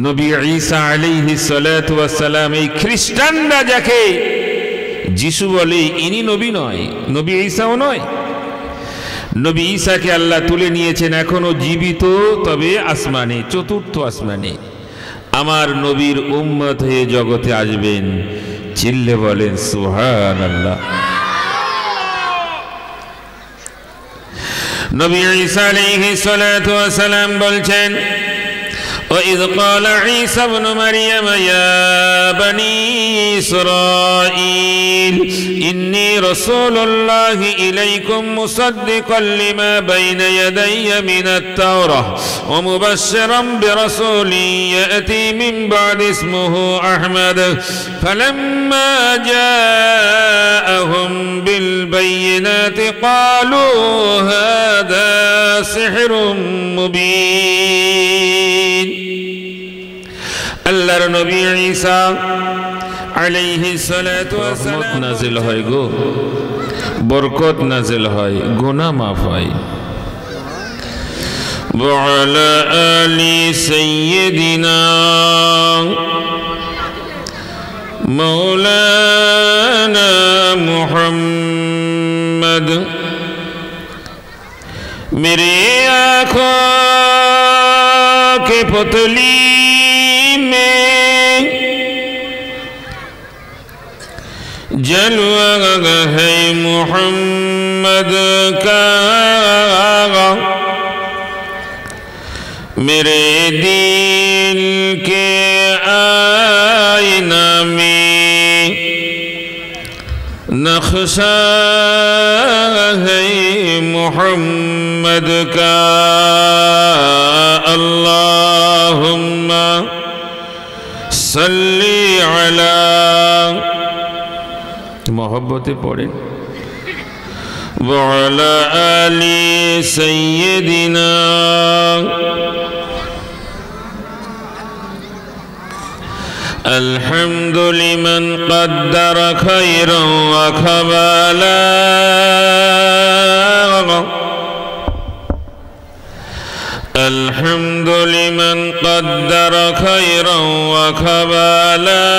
নবী ঈসা আলাইহিস সালাতু ওয়াস সালাম, এই খ্রিস্টানরা যাকে যিশু বলে, ইনি নবী নয়, নবী ঈসাও নয়। নবী ঈসাকে আল্লাহ তুলে নিয়েছেন, এখনো জীবিত, তবে আসমানে, চতুর্থ আসমানে। আমার নবীর উম্মত হয়ে জগতে আসবেন। চিল্লে বলেন সুবহানাল্লাহ। নবী ঈসা আলাইহিস সালাতু ওয়াস সালাম বলছেন, وإذ قال عيسى ابن مريم يا بني إسرائيل إني رسول الله إليكم مصدقا لما بين يدي من التوراة ومبشرا برسول يأتي من بعد اسمه أحمد فلما جاءهم بالبينات قالوا هذا سحر مبين। আল্লাহর নবী ঈসা আলাইহিস সালাতু ওয়াস সালাম নাযিল হয় গো, বরকত নাযিল হয়, গুনাহ মাফ হয়। ওয়া আলা আলি সাইয়্যিদিনা মাওলানা মুহাম্মদ। मेरी आँखों के पुतली में जलवा है मोहम्मद का, मेरे दिल के आईना में नक्शा है मोहम्मद का। अल्लाहुम्मा सल्ली अला, मोहब्बते पढ़े, व अला आली सय्यिदिना। الحمد لمن قدر خيرا وكمالا، الحمد لمن قدر خيرا وكمالا،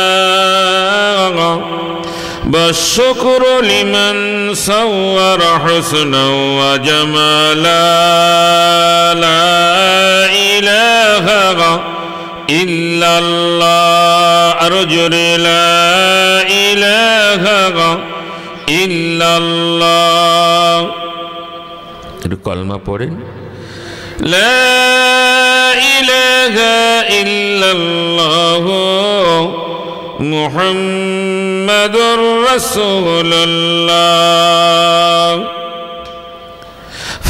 والشكر لمن صور حسنا وجمالا، لا إله إلا الله، أرجو لا إله إلا الله। কলমা পড়েন, لا إله إلا الله محمد رسول الله،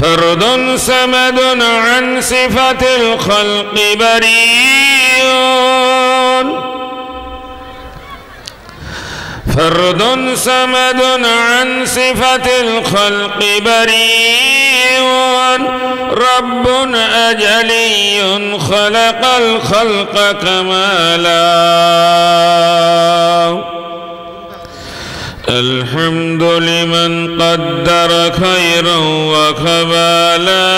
فرد صمد عن صفة الخلق بريء، فرد صمد عن صفة الخلق بريء، رب أجلي خلق الخلق كمالا، الحمد لمن قدر خيرا وكمالا،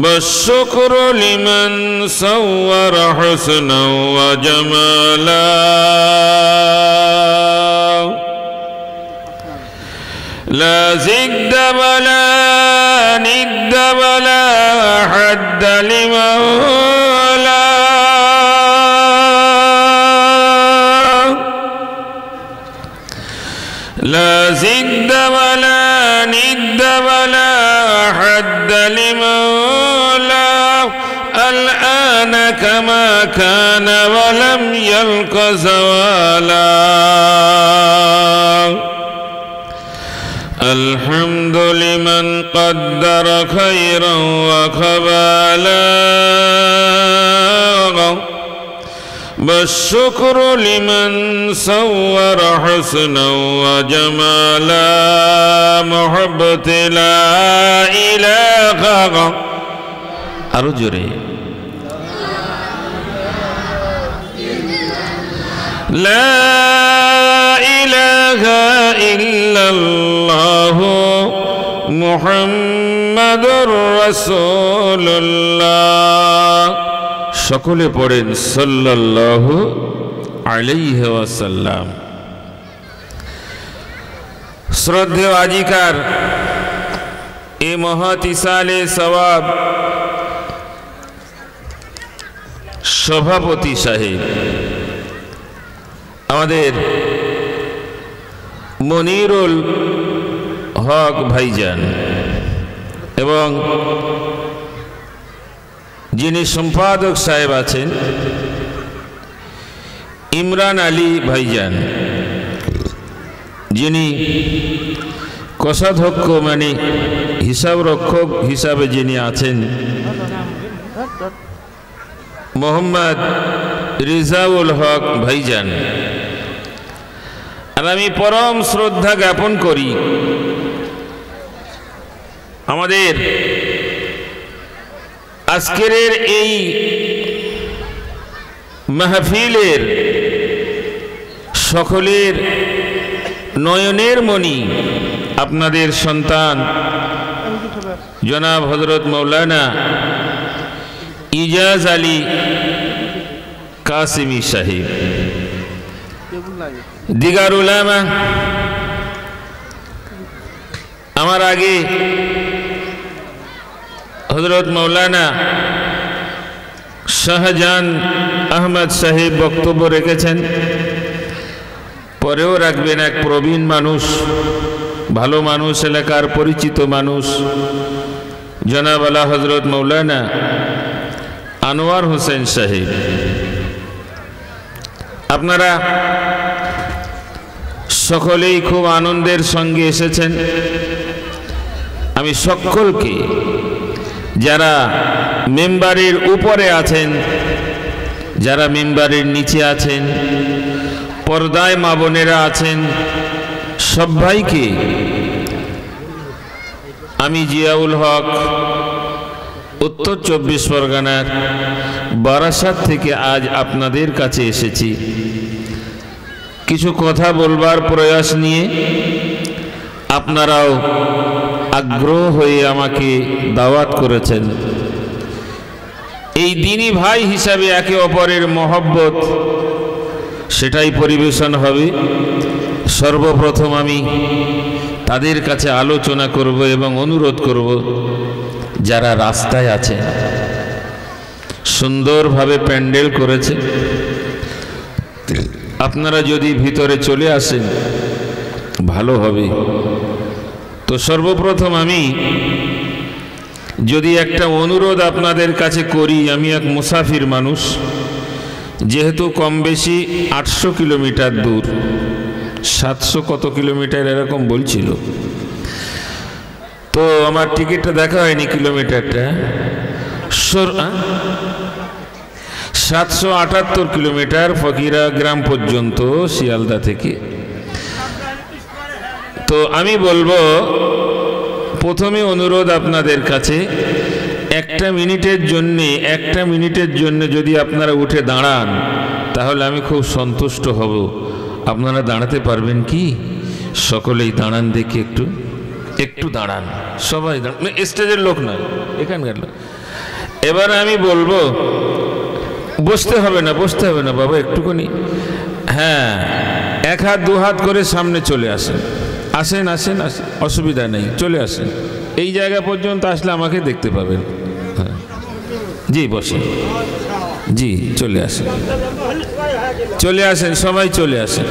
والشكر لمن صور حسنا وجمالا، لا زد ولا ند ولا حد لمولاه، لا زد ولا ند ولا حد لمولاه، الآن كما كان ولم يلق زوالا، الحمد لمن قدر خيرا وكمالا، والشكر لمن صور حسنا وجمالا، محبة لا إله أرجو لا إله إلا الله محمد মুহাম্মাদুর রাসূলুল্লাহ। সকলে পড়েন সাল্লাল্লাহু আলাইহি ওয়াসাল্লাম। শ্রদ্ধেয় আজিকার এ মহৎ ইসালে সওয়াব সভাপতি সাহেব আমাদের মনিরুল হক ভাইজান এবং যিনি সম্পাদক সাহেব আছেন ইমরান আলী ভাইজান, যিনি কোষাধ্যক্ষ মানে হিসাব রক্ষক হিসাবে যিনি আছেন মোহাম্মদ রিজাউল হক ভাইজান। আর আমি পরম শ্রদ্ধা জ্ঞাপন করি আমাদের আজকের এই মাহফিলের সকলের নয়নের মণি আপনাদের সন্তান জনাব হযরত মাওলানা ইজাজ আলী কাসিমি সাহেব, দিগার উলামা আমার আগে হযরত মাওলানা শাহজাহান আহমদ সাহেব বক্তব্য রেখেছেন, পরেও রাখবেন এক প্রবীণ মানুষ, ভালো মানুষ, এলাকার পরিচিত মানুষ জনাব আলা হযরত মাওলানা আনোয়ার হোসেন সাহেব। আপনারা সকলেই খুব আনন্দের সঙ্গে এসেছেন। আমি সকলকে যারা মেম্বারের উপরে আছেন, যারা মেম্বারের নিচে আছেন, পর্দায় মা বোনেরা আছেন, সবাইকে আমি জিয়াউল হক উত্তর 24 পরগনার বারাসাত থেকে আজ আপনাদের কাছে এসেছি কিছু কথা বলবার প্রয়াস নিয়ে। আপনারাও আগ্রহ হয়ে আমাকে দাওয়াত করেছেন। এই দিনী ভাই হিসাবে একে অপরের মহব্বত সেটাই পরিবেশন হবে। সর্বপ্রথম আমি তাদের কাছে আলোচনা করব এবং অনুরোধ করব, যারা রাস্তায় আছে, সুন্দরভাবে প্যান্ডেল করেছে, আপনারা যদি ভিতরে চলে আসেন ভালো হবে। তো সর্বপ্রথম আমি যদি একটা অনুরোধ আপনাদের কাছে করি, আমি এক মুসাফির মানুষ, যেহেতু কম বেশি 800 কিলোমিটার দূর, 700 কত কিলোমিটার এরকম বলছিল, তো আমার টিকিটটা দেখা হয়নি কিলোমিটারটা, 778 কিলোমিটার ফকিরা গ্রাম পর্যন্ত শিয়ালদা থেকে। তো আমি বলবো প্রথমে অনুরোধ আপনাদের কাছে, একটা মিনিটের জন্য যদি আপনারা উঠে দাঁড়ান তাহলে আমি খুব সন্তুষ্ট হব। আপনারা দাঁড়াতে পারবেন কি? সকলেই দাঁড়ান দেখি, একটু দাঁড়ান, সবাই দাঁড়ান, স্টেজের লোক নয়, এখানকার লোক। এবার আমি বলবো, বসতে হবে না বাবা, একটুখানি, হ্যাঁ, এক হাত দু হাত করে সামনে চলে আসেন, আসেন, অসুবিধা নেই, চলে আসেন। এই জায়গা পর্যন্ত আসলে আমাকে দেখতে পাবেন। হ্যাঁ জি, বসেন, জি, চলে আসেন, সবাই চলে আসেন।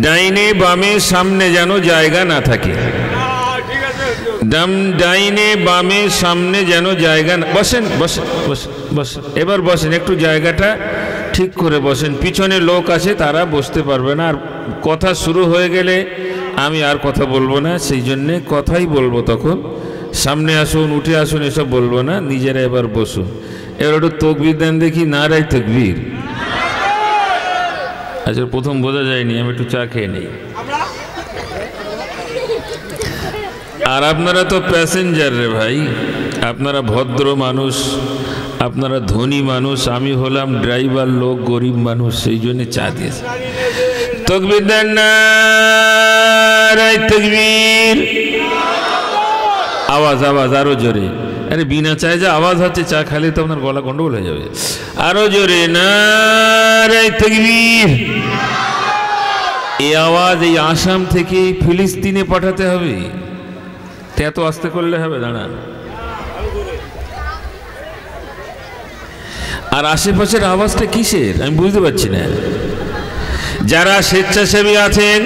ডাইনে বামে সামনে যেন জায়গা না থাকে, ডাইনে বামে সামনে যেন জায়গা না। বসেন। এবার বসেন, একটু জায়গাটা ঠিক করে বসেন। পিছনে লোক আছে, তারা বসতে পারবে না। আর কথা শুরু হয়ে গেলে আমি আর কথা বলবো না, সেই জন্যে কথাই বলবো তখন। সামনে আসুন, উঠে আসুন, এসব বলবো না, নিজেরা এবার বসুন। এবার একটু তকবীর দেন দেখি, নারায়ে তাকবীর। আচ্ছা, প্রথম বোঝা যায়নি, আমি একটু চা খেয়ে নেই। আর আপনারা তো প্যাসেঞ্জার রে ভাই, আপনারা ভদ্র মানুষ, আপনারা ধনী মানুষ, আমি হলাম ড্রাইভার লোক, গরিব মানুষ, সেই জন্য চা দিয়েছে। তো তাকবীর দেন, নারায়ে তাকবীর। আওয়াজ আওয়াজ আরো জোরে। আরে বিনা চায় যে আওয়াজ হচ্ছে, চা খালে তো আপনার গলা গন্ডগোল হয়ে যাবে। আরো জোরে, নারায়ে তাকবীর। এই আওয়াজ এই আসাম থেকে ফিলিস্তিনে পাঠাতে হবে। এত আস্তে করলে হবে? দাঁড়ান। আর আশেপাশের আওয়াজটা কিসের আমি বুঝতে পারছি না। যারা স্বেচ্ছাসেবী আছেন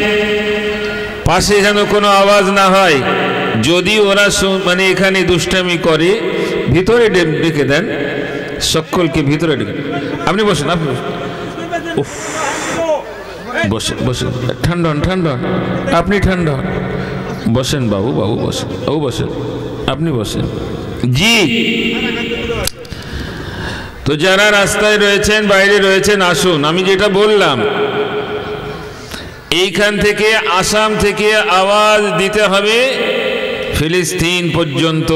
পাশে যেন কোনো আওয়াজ না হয়। যদি ওরা মানে এখানে দুষ্টামি করে ভিতরে ডেকে দেন, সকলকে ভিতরে ডেকে। আপনি বসেন, আপনি বসেন, বসেন, ঠান্ডা হন, ঠান্ডা হন, আপনি ঠান্ডা হন, বসেন বাবু, বাবু বসেন, বাবু বসেন, আপনি বসেন। জি, তো যারা রাস্তায় রয়েছেন, বাইরে রয়েছেন, আসুন। আমি যেটা বললাম, এইখান থেকে আসাম থেকে আওয়াজ দিতে হবে ফিলিস্তিন পর্যন্ত।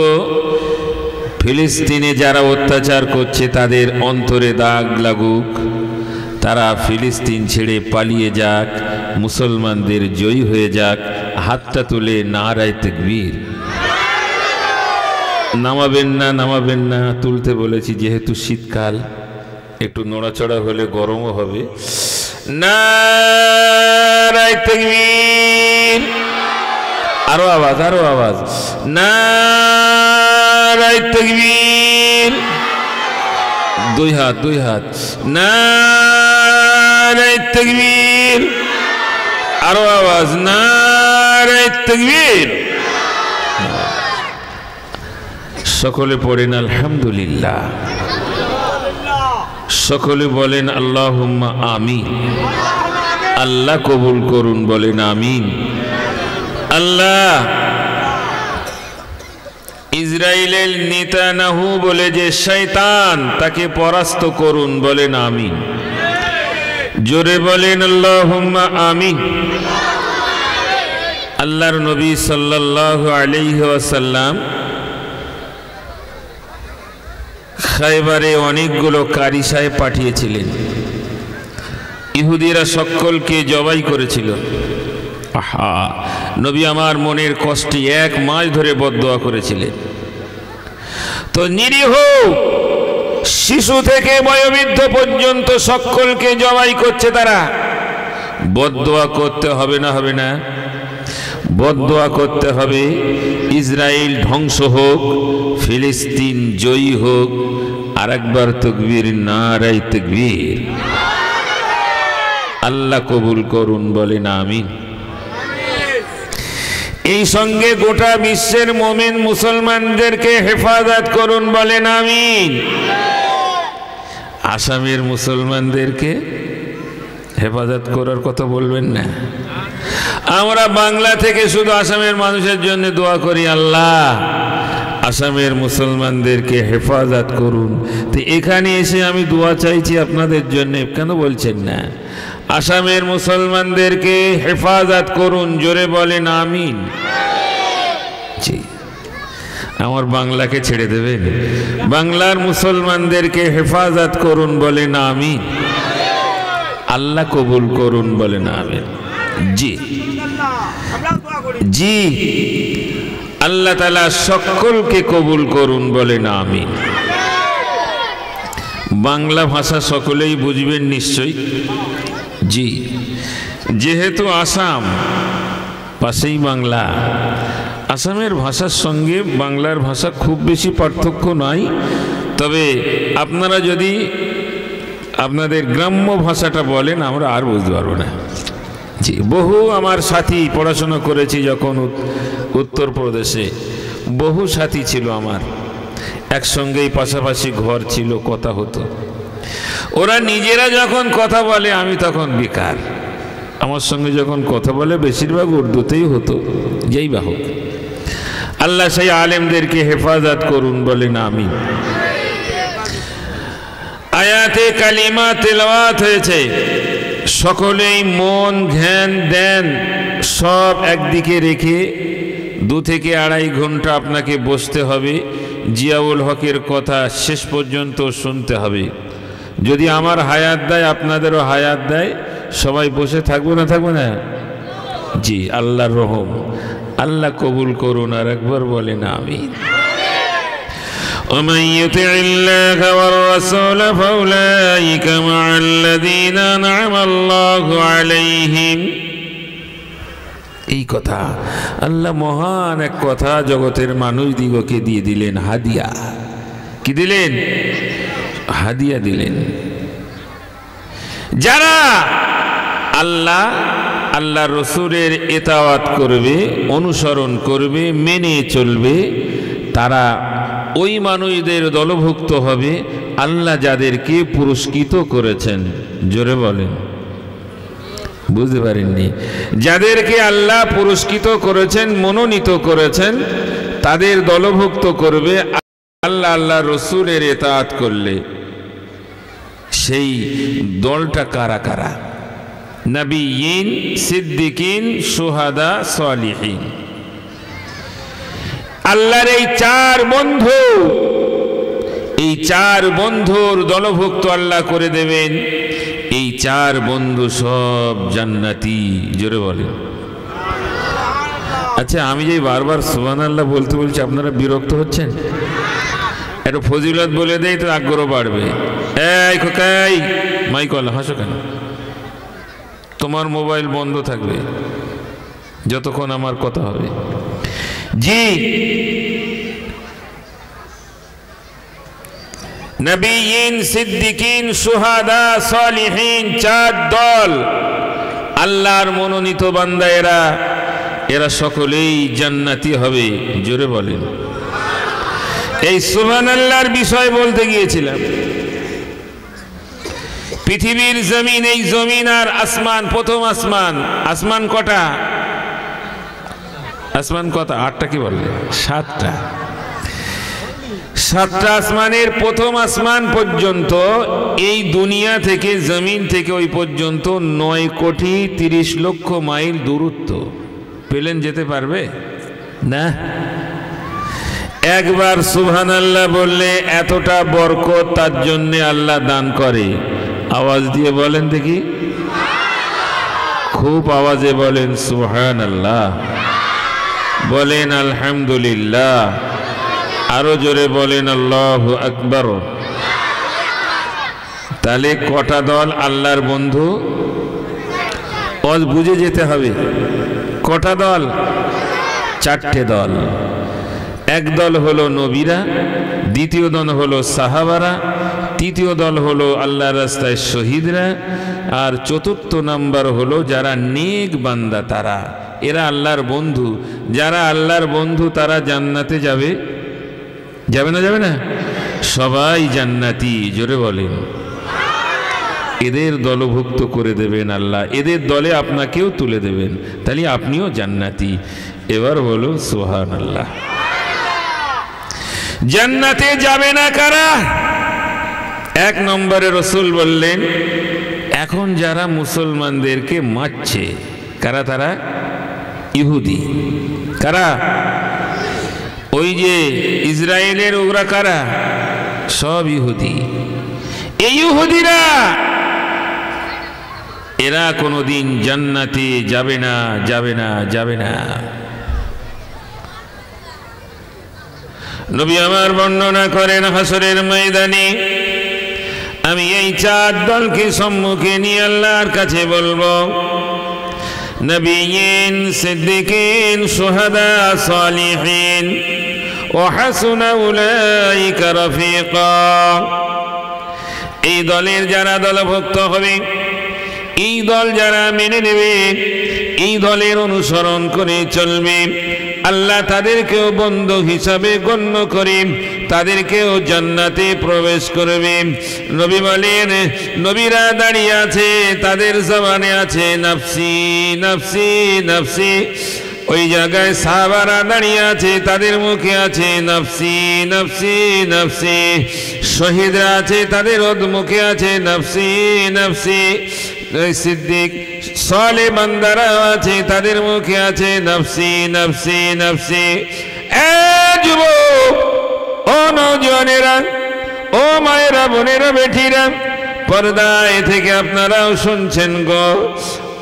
ফিলিস্তিনে যারা অত্যাচার করছে তাদের অন্তরে দাগ লাগুক, তারা ফিলিস্তিন ছেড়ে পালিয়ে যাক, মুসলমানদের জয়ী হয়ে যাক। হাতটা তুলে নারায়ে তাকবীর। নামাবেন না, নামাবেন না, তুলতে বলেছি যেহেতু শীতকাল, একটু নড়াচড়া হলে গরমও হবে। নারায়ে তাকবীর। আরো আওয়াজ, আরো আওয়াজ, নারায়ে তাকবীর। দুই হাত, দুই হাত, নারায়ে তাকবীর। আরো আওয়াজ, নারায়ে তাকবীর। সকলে পড়েন আলহামদুলিল্লাহ, সকলে বলেন আল্লাহুম্মা আমিন। আল্লাহ কবুল করুন, বলেন আমিন। আল্লাহ ইসরায়েলের নেতানিয়াহু বলে যে শয়তান, তাকে পরাস্ত করুন, বলেন আমিন। জোরে বলেন আল্লাহুম্মা আমিন। আল্লাহর নবী সাল্লাল্লাহু আলাইহি ওয়াসাল্লাম খায়বারে অনেকগুলো কারিশায় পাঠিয়েছিলেন। ইহুদিরা সকলকে জবাই করেছিল। আহা, নবী আমার মনের কষ্টে এক মাস ধরে বদদোয়া করেছিলেন। তো নিরীহ শিশু থেকে বয়োবৃদ্ধ পর্যন্ত সকলকে জবাই করছে তারা। বদদোয়া করতে হবে না? হবে না? বদদোয়া করতে হবে ইসরায়েল ধ্বংস হোক, ফিলিস্তিন জয়ী হোক। আর একবার তাকবীর, নারায়ে তাকবীর। আল্লাহ কবুল করুন, বলেন আমিন। এই সঙ্গে গোটা বিশ্বের মুমিন মুসলমানদেরকে হেফাজত করুন, বলেন আমিন। আসামের মুসলমানদেরকে হেফাজত করার কথা বলবেন না। আমরা বাংলা থেকে শুধু আসামের মানুষের জন্য দোয়া করি, আল্লাহ আসামের মুসলমানদেরকে হেফাজত করুন। তো এখানে এসে আমি দোয়া চাইছি আপনাদের জন্য, কেন বলছেন না? আসামের মুসলমানদেরকে হেফাজত করুন, জোরে বলেন আমিন। জি, আমার বাংলাকে ছেড়ে দেবেন? বাংলার মুসলমানদেরকে হেফাজত করুন, বলেন আমিন। আল্লাহ কবুল করুন, বলেন আমিন। জি জি, আল্লাহ তাআলা সকলকে কবুল করুন, বলেন আমিন। বাংলা ভাষা সকলেই বুঝবেন নিশ্চয়ই। জি, যেহেতু আসাম পাশেই বাংলা, আসামের ভাষার সঙ্গে বাংলার ভাষা খুব বেশি পার্থক্য নাই। তবে আপনারা যদি আপনাদের গ্রাম্য ভাষাটা বলেন আমরা আর বুঝতে পারবো না। জি, বহু আমার সাথী পড়াশোনা করেছি যখন উত্তরপ্রদেশে, বহু সাথী ছিল আমার, একসঙ্গেই পাশাপাশি ঘর ছিল, কথা হতো। ওরা নিজেরা যখন কথা বলে আমি তখন বেকার। আমার সঙ্গে যখন কথা বলে বেশিরভাগ উর্দুতেই হতো, যেই বা হোক। আল্লাহ সেই আলেমদেরকে হেফাজত করুন, বলেন আমিন। আয়াতে কালিমা তেলাওয়াত হয়েছে, সকলেই মন ধ্যান দেন, সব একদিকে রেখে 2 থেকে আড়াই ঘন্টা আপনাকে বসতে হবে। জিয়াউল হকের কথা শেষ পর্যন্ত শুনতে হবে। যদি আমার হায়াত দেয়, আপনাদেরও হায়াত দেয়, সবাই বসে থাকবো না থাকবো না? জি, আল্লাহর রহম, আল্লাহ কবুল করুন। আর একবার বলেন আমিন। ومن يطع الله والرسول فأولئك مع الذين أنعم الله عليهم। এই কথা আল্লাহ মহান এক কথা জগতের মানুষ দিগকে দিয়ে দিলেন হাদিয়া। কি দিলেন? হাদিয়া দিলেন। যারা আল্লাহ রসুলের ইতাআত করবে, অনুসরণ করবে, মেনে চলবে, তারা ওই মানুষদের দলভুক্ত হবে আল্লাহ যাদেরকে পুরস্কৃত করেছেন। জোরে বলেন, বুঝতে পারেননি? যাদেরকে আল্লাহ পুরস্কৃত করেছেন, মনোনীত করেছেন, তাদের দলভুক্ত করবে আল্লাহ রসুলের ইতাআত করলে। সেই দলটা কারা কারা? নবিয়্যিন, সিদ্দিকিন, শুহাদা, সালিহিন। আল্লাহর এই চার বন্ধু, এই চার বন্ধুর দলভুক্ত আল্লাহ করে দেবেন। এই চার বন্ধু সব জান্নাতি। জোরে বলেন। আচ্ছা, আমি যে বারবার সুবহানাল্লাহ বলতে বলছি, আপনারা বিরক্ত হচ্ছেন? একটু ফজিলত বলে দেই তো আগ্রহ বাড়বে। এই খোকাই, মাইক আল্লাহ, হাসো কেন? তোমার মোবাইল বন্ধ থাকবে যতক্ষণ আমার কথা হবে। জি, নবিয়্যিন, সিদ্দিকিন, শুহাদা, সালিহিন, চার দল আল্লাহর মনোনীত বান্দা। এরা সকলেই জান্নাতি হবে। জোরে বলেন। এই সুবহানাল্লাহর বিষয় বলতে গিয়েছিলাম। পৃথিবীর জমিন, এই জমিন আর আসমান, প্রথম আসমান। আসমান কটা? আসমান কত? 8টা কি বললে? 7টা। 7টা আসমানের প্রথম আসমান পর্যন্ত, এই দুনিয়া থেকে, জমিন থেকে ওই পর্যন্ত 9,30,00,000 মাইল দূরত্ব। প্লেন যেতে পারবে না? একবার সুবহানাল্লাহ বললে এতটা বরকত তার জন্য আল্লাহ দান করে। আওয়াজ দিয়ে বলেন দেখি, খুব আওয়াজে বলেন সুবহানাল্লাহ, বলেন আলহামদুলিল্লাহ, আরো জোরে বলেন আল্লাহু আকবার। তাহলে কটা দল আল্লাহর বন্ধু? বুঝে যেতে হবে। কটা দল? 4টে দল। এক দল হলো নবীরা, দ্বিতীয় দল হলো সাহাবারা, তৃতীয় দল হলো আল্লাহর রাস্তায় শহীদরা, আর চতুর্থ নাম্বার হলো যারা নেক বান্দা, তারা। এরা আল্লাহর বন্ধু। যারা আল্লাহর বন্ধু তারা জান্নাতে যাবে। যাবে না? যাবে না? সবাই জান্নাতি। জোরে বলেন। এদের দলভুক্ত করে দেবেন আল্লাহ, এদের দলে আপনাকেও তুলে দেবেন, তাহলে আপনিও জান্নাতি। এবার বলো সুবহানাল্লাহ। জান্নাতে যাবে না কারা? 1 নম্বরে রসুল বললেন, এখন যারা মুসলমানদেরকে মারছে, কারা তারা? ইহুদি। কারা? ওই যে ইসরায়েলের ওরা কারা? সব ইহুদি। এই ইহুদিরা, এরা কোনোদিন জান্নাতে যাবে না, যাবে না, যাবে না। নবী আমার বর্ণনা করেন, হাসরের ময়দানে আমি এই 4 দলকে সম্মুখে নিয়ে আল্লাহর কাছে বলবো, নবিয়্যিন, সিদ্দিকিন, শুহাদা, সালিহিন, ওয়া হাসুনা উলাইকা রাফিকা। এই দলের যারা দলভুক্ত হবে, এই দল যারা মেনে নেবে, এই দলের অনুসরণ করে চলবে, আল্লাহ তাদেরকেও বন্ধু হিসাবে গণ্য করে তাদেরকেও জান্নাতে প্রবেশ করবে। নবী বলেন, নবীরা দাঁড়িয়ে আছে, তাদের জবানে আছে নাফসি নাফসি নাফসি। ওই জায়গায় সাহাবারা দাঁড়িয়ে আছে, তাদের মুখে আছে নাফসি নাফসি নাফসি। শহীদরা আছে, তাদের মুখে আছে নাফসি নাফসি। সিদ্দিক, সালেহ বান্দারা আছে, তাদের মুখে আছে নাফসি নাফসি নাফসি। এ যুবক, ও নওজওয়ানেরা, ও মায়েরা, বোনেরা, বেটিরা, পর্দায় থেকে আপনারাও শুনছেন গো,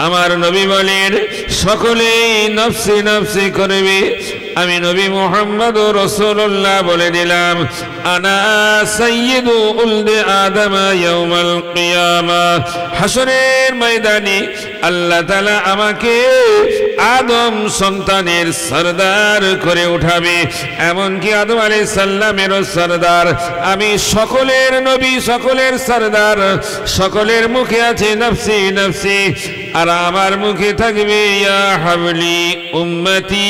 আমার নবী বলেন সকলেই নফসি নফসি করবে, আমি নবী মুহাম্মদ রাসূলুল্লাহ বলে দিলাম আনা সাইয়্যিদু উলদি আদম ইয়াউমাল কিয়ামা। হাসরের ময়দানে আল্লাহ তাআলা আমাকে আদম সন্তানের সরদার করে উঠাবে, এমনকি আদম আলাইহিস সালামেরও সরদার আমি, সকলের নবী সকলের সরদার। সকলের মুখে আছে নফসি নফসি, আর আমার মুখে থাকবে ইয়া হাবলি উম্মতি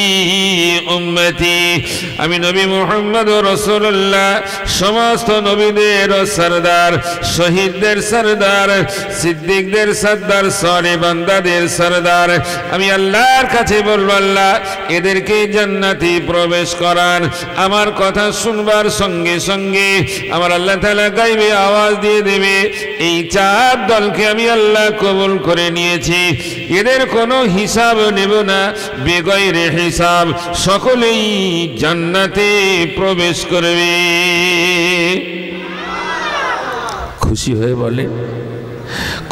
উম্মতি। আমি নবী মুহাম্মদ রাসূলুল্লাহ সমস্ত নবীদের সরদার, শহীদদের সরদার, সিদ্দিকদের সরদার, সালেহ বান্দাদের সরদার। আমি আল্লাহর কাছে বলবো আল্লাহ এদেরকে জান্নাতে প্রবেশ করান। আমার কথা শুনবার সঙ্গে সঙ্গে আমার আল্লাহ তাআলা গায়বে আওয়াজ দিয়ে দেবে এই চার দলকে আমি আল্লাহ কবুল করে নিয়েছি, এদের কোনো হিসাব নেব না, বেগয়রে হিসাব সকলেই জান্নাতে প্রবেশ করবে। খুশি হয়ে বলেন,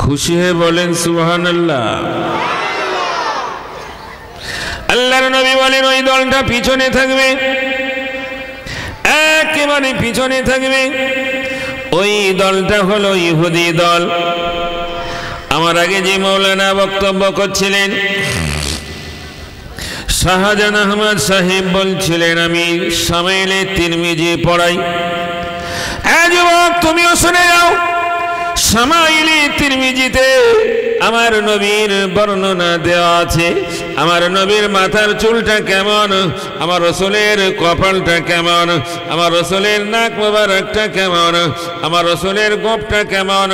খুশি হয়ে বলেন সুবহানাল্লাহ। আল্লাহর নবী বলেন ওই দলটা পিছনে থাকবে, একেবারে পিছনে থাকবে। ওই দলটা হলো ইহুদি দল। আমার আগে যে মৌলানা বক্তব্য করছিলেন শাহজাহান আহমদ সাহেব বলছিলেন আমি শামিলে তিরমিজি পড়াই। যুবক তুমিও শুনে যাও, শামাইলে তিরমিজিতে আমার নবীর বর্ণনা দেওয়া আছে। আমার নবীর মাথার চুলটা কেমন, আমার রাসূলের কপালটা কেমন, আমার রাসূলের নাক মোবারকটা কেমন, আমার রাসূলের গোঁফটা কেমন,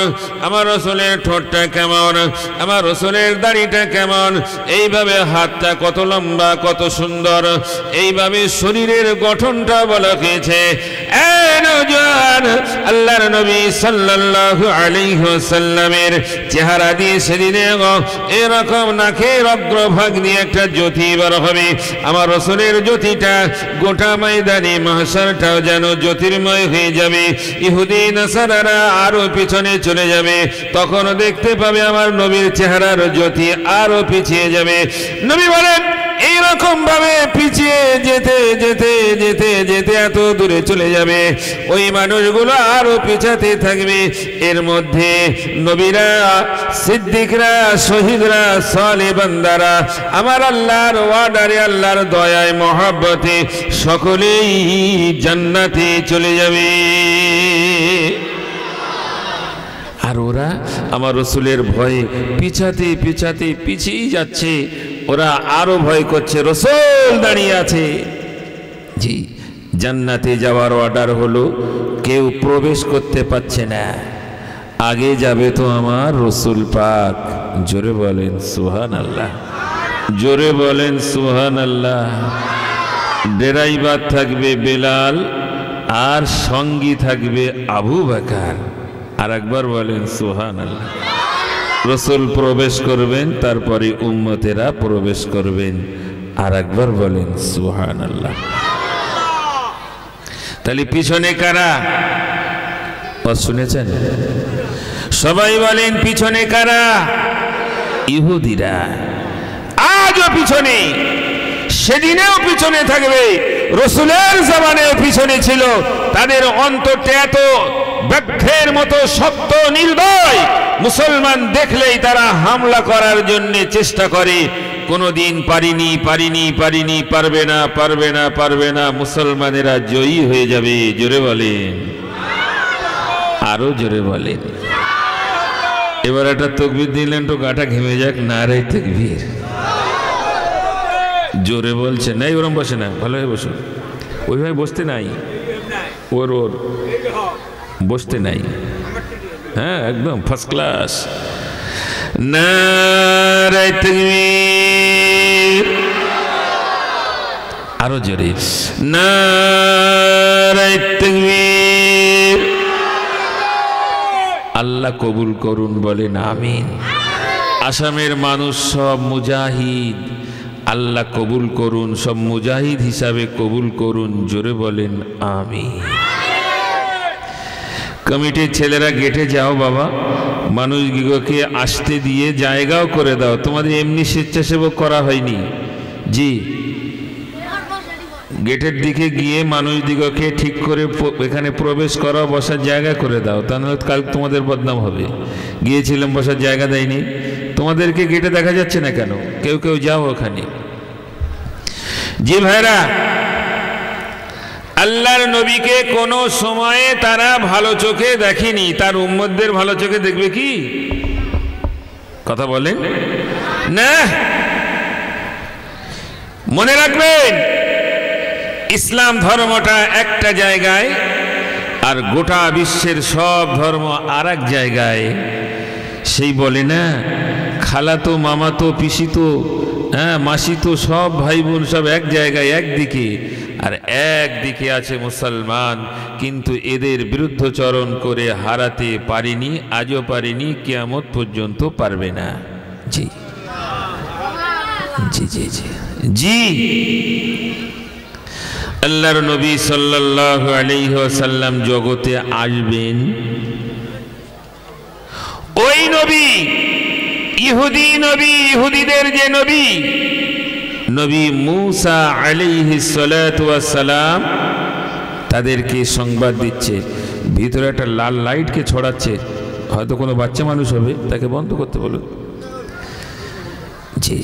আমার রাসূলের ঠোঁটটা কেমন, আমার রাসূলের দাড়িটা কেমন, এইভাবে হাতটা কত লম্বা কত সুন্দর, এইভাবে শরীরের গঠনটা বলা হয়েছে। আল্লাহর নবী সাল্লাল্লাহু আলাইহি ওয়াসাল্লামের চেহারা দিয়ে সেদিনে এরকম নাকের অগ্রভাগ দিয়ে একটা জ্যোতি বার হবে। আমার রাসূলের জ্যোতিটা গোটা ময়দানে মাহশারটাও যেন জ্যোতির্ময় হয়ে যাবে। ইহুদি নাসারারা আরো পিছনে চলে যাবে, তখন দেখতে পাবে আমার নবীর চেহারার জ্যোতি আরো পিছিয়ে যাবে। নবী বলেন এইরকম ভাবে পিছিয়ে যেতে যেতে যেতে যেতে এত দূরে চলে যাবে, ওই মানুষগুলো আরো পিছাতে থাকবে। এর মধ্যে নবীরা, সিদ্দিকরা, শহীদরা, সালেহ বান্দারা আমার আল্লাহর ওয়াদারে আল্লাহর দয়ায় মহব্বতে সকলেই জান্নাতে চলে যাবে। আর ওরা আমার রাসূলের ভয়ে পিছাতে পিছাতে পিছিয়ে যাচ্ছে, ওরা আরো ভয় করছে রাসূল দাঁড়িয়ে আছে। জি, জান্নাতে যাওয়ার অর্ডার হলো, কেউ প্রবেশ করতে পারছে না, আগে যাবে তো আমার রাসূল পাক। জোরে বলেন সুবহানাল্লাহ, জোরে বলেন সুবহানাল্লাহ। ড্রাইভার থাকবে বেলাল, আর সঙ্গী থাকবে আবু বকর। আর একবার বলেন সুবহানাল্লাহ। রাসূল প্রবেশ করবেন, তারপরে উম্মতেরা প্রবেশ করবেন। আর একবার বলেন সুবহানাল্লাহ। তাহলে পিছনে কারা? শুনেছেন? সবাই বলেন পিছনে কারা? ইহুদিরা। আজও পিছনে, সেদিনেও পিছনে থাকবে, রাসূলের জামানায় পিছনে ছিল। তাদের অন্তরটা এত ব্যাঘ্রের মতো শক্ত নির্দয়, মুসলমান দেখলেই তারা হামলা করার জন্য চেষ্টা করে। কোনোদিন পারিনি পারিনি পারিনি, পারবে না পারবে না পারবে না, মুসলমানেরা জয়ী হয়ে যাবে। জোরে বলেন, আরো জোরে বলেন। এবার একটা তাকবীর দিলেন তো গাটা ঘেমে যাক, নারে তাকবীর। জোরে বলছে না, ওরম বসে না, ভালোভাবে বসো। ওইভাবে বসতে নাই, ওর ওর বসতে নাই। হ্যাঁ, একদম ফার্স্ট ক্লাস। নারে তাকবীর, আরো জোরে নারে তাকবীর। আল্লাহ কবুল করুন, বলেন আমিন। আসামের মানুষ সব মুজাহিদ, আল্লাহ কবুল করুন, সব মুজাহিদ হিসাবে কবুল করুন। জোরে বলেন আমিন। কমিটির ছেলেরা গেটে যাও বাবা, মানুষগুলোকে আসতে দিয়ে জায়গাও করে দাও, তোমাদের এমনি স্বেচ্ছাসেবক করা হয়নি। জি, গেটের দিকে গিয়ে মানুষদিগকে ঠিক করে এখানে প্রবেশ করা, বসার জায়গা করে দাও, তা নাহলে কাল তোমাদের বদনাম হবে। গিয়েছিলাম, বসার জায়গা দেয়নি, তোমাদেরকে গেটে দেখা যাচ্ছে না কেন? কেউ কেউ যাও ওখানে। জি ভাইরা, আল্লাহর নবীকে কোনো সময়ে তারা ভালো চোখে দেখেনি, তার উম্মতদের ভালো চোখে দেখবে কি? কথা বলেন না। মনে রাখবেন, ইসলাম ধর্মটা একটা জায়গায়, আর গোটা বিশ্বের সব ধর্ম আর এক জায়গায়। সেই বলে না, খালাতো মামাতো পিসিতো মাসিতো সব ভাই বোন সব এক জায়গায় একদিকে, আর একদিকে আছে মুসলমান, কিন্তু এদের বিরুদ্ধচরণ করে হারাতে পারিনি, আজও পারিনি, কিয়ামত পর্যন্ত পারবে না। জি জি জি জি জি। আল্লাহর নবী সাল্লাল্লাহু আলাইহি ওয়াসাল্লাম জগতে আসবেন, ওই নবী ইহুদি নবী, ইহুদিদের যে নবী, নবী মুসা আলাইহিস সালাতু ওয়াস সালাম, তাদেরকে সংবাদ দিচ্ছে। ভিতরে একটা লাল লাইটকে ছড়াচ্ছে, হয়তো কোনো বাচ্চা মানুষ হবে, তাকে বন্ধ করতে বলুন। জি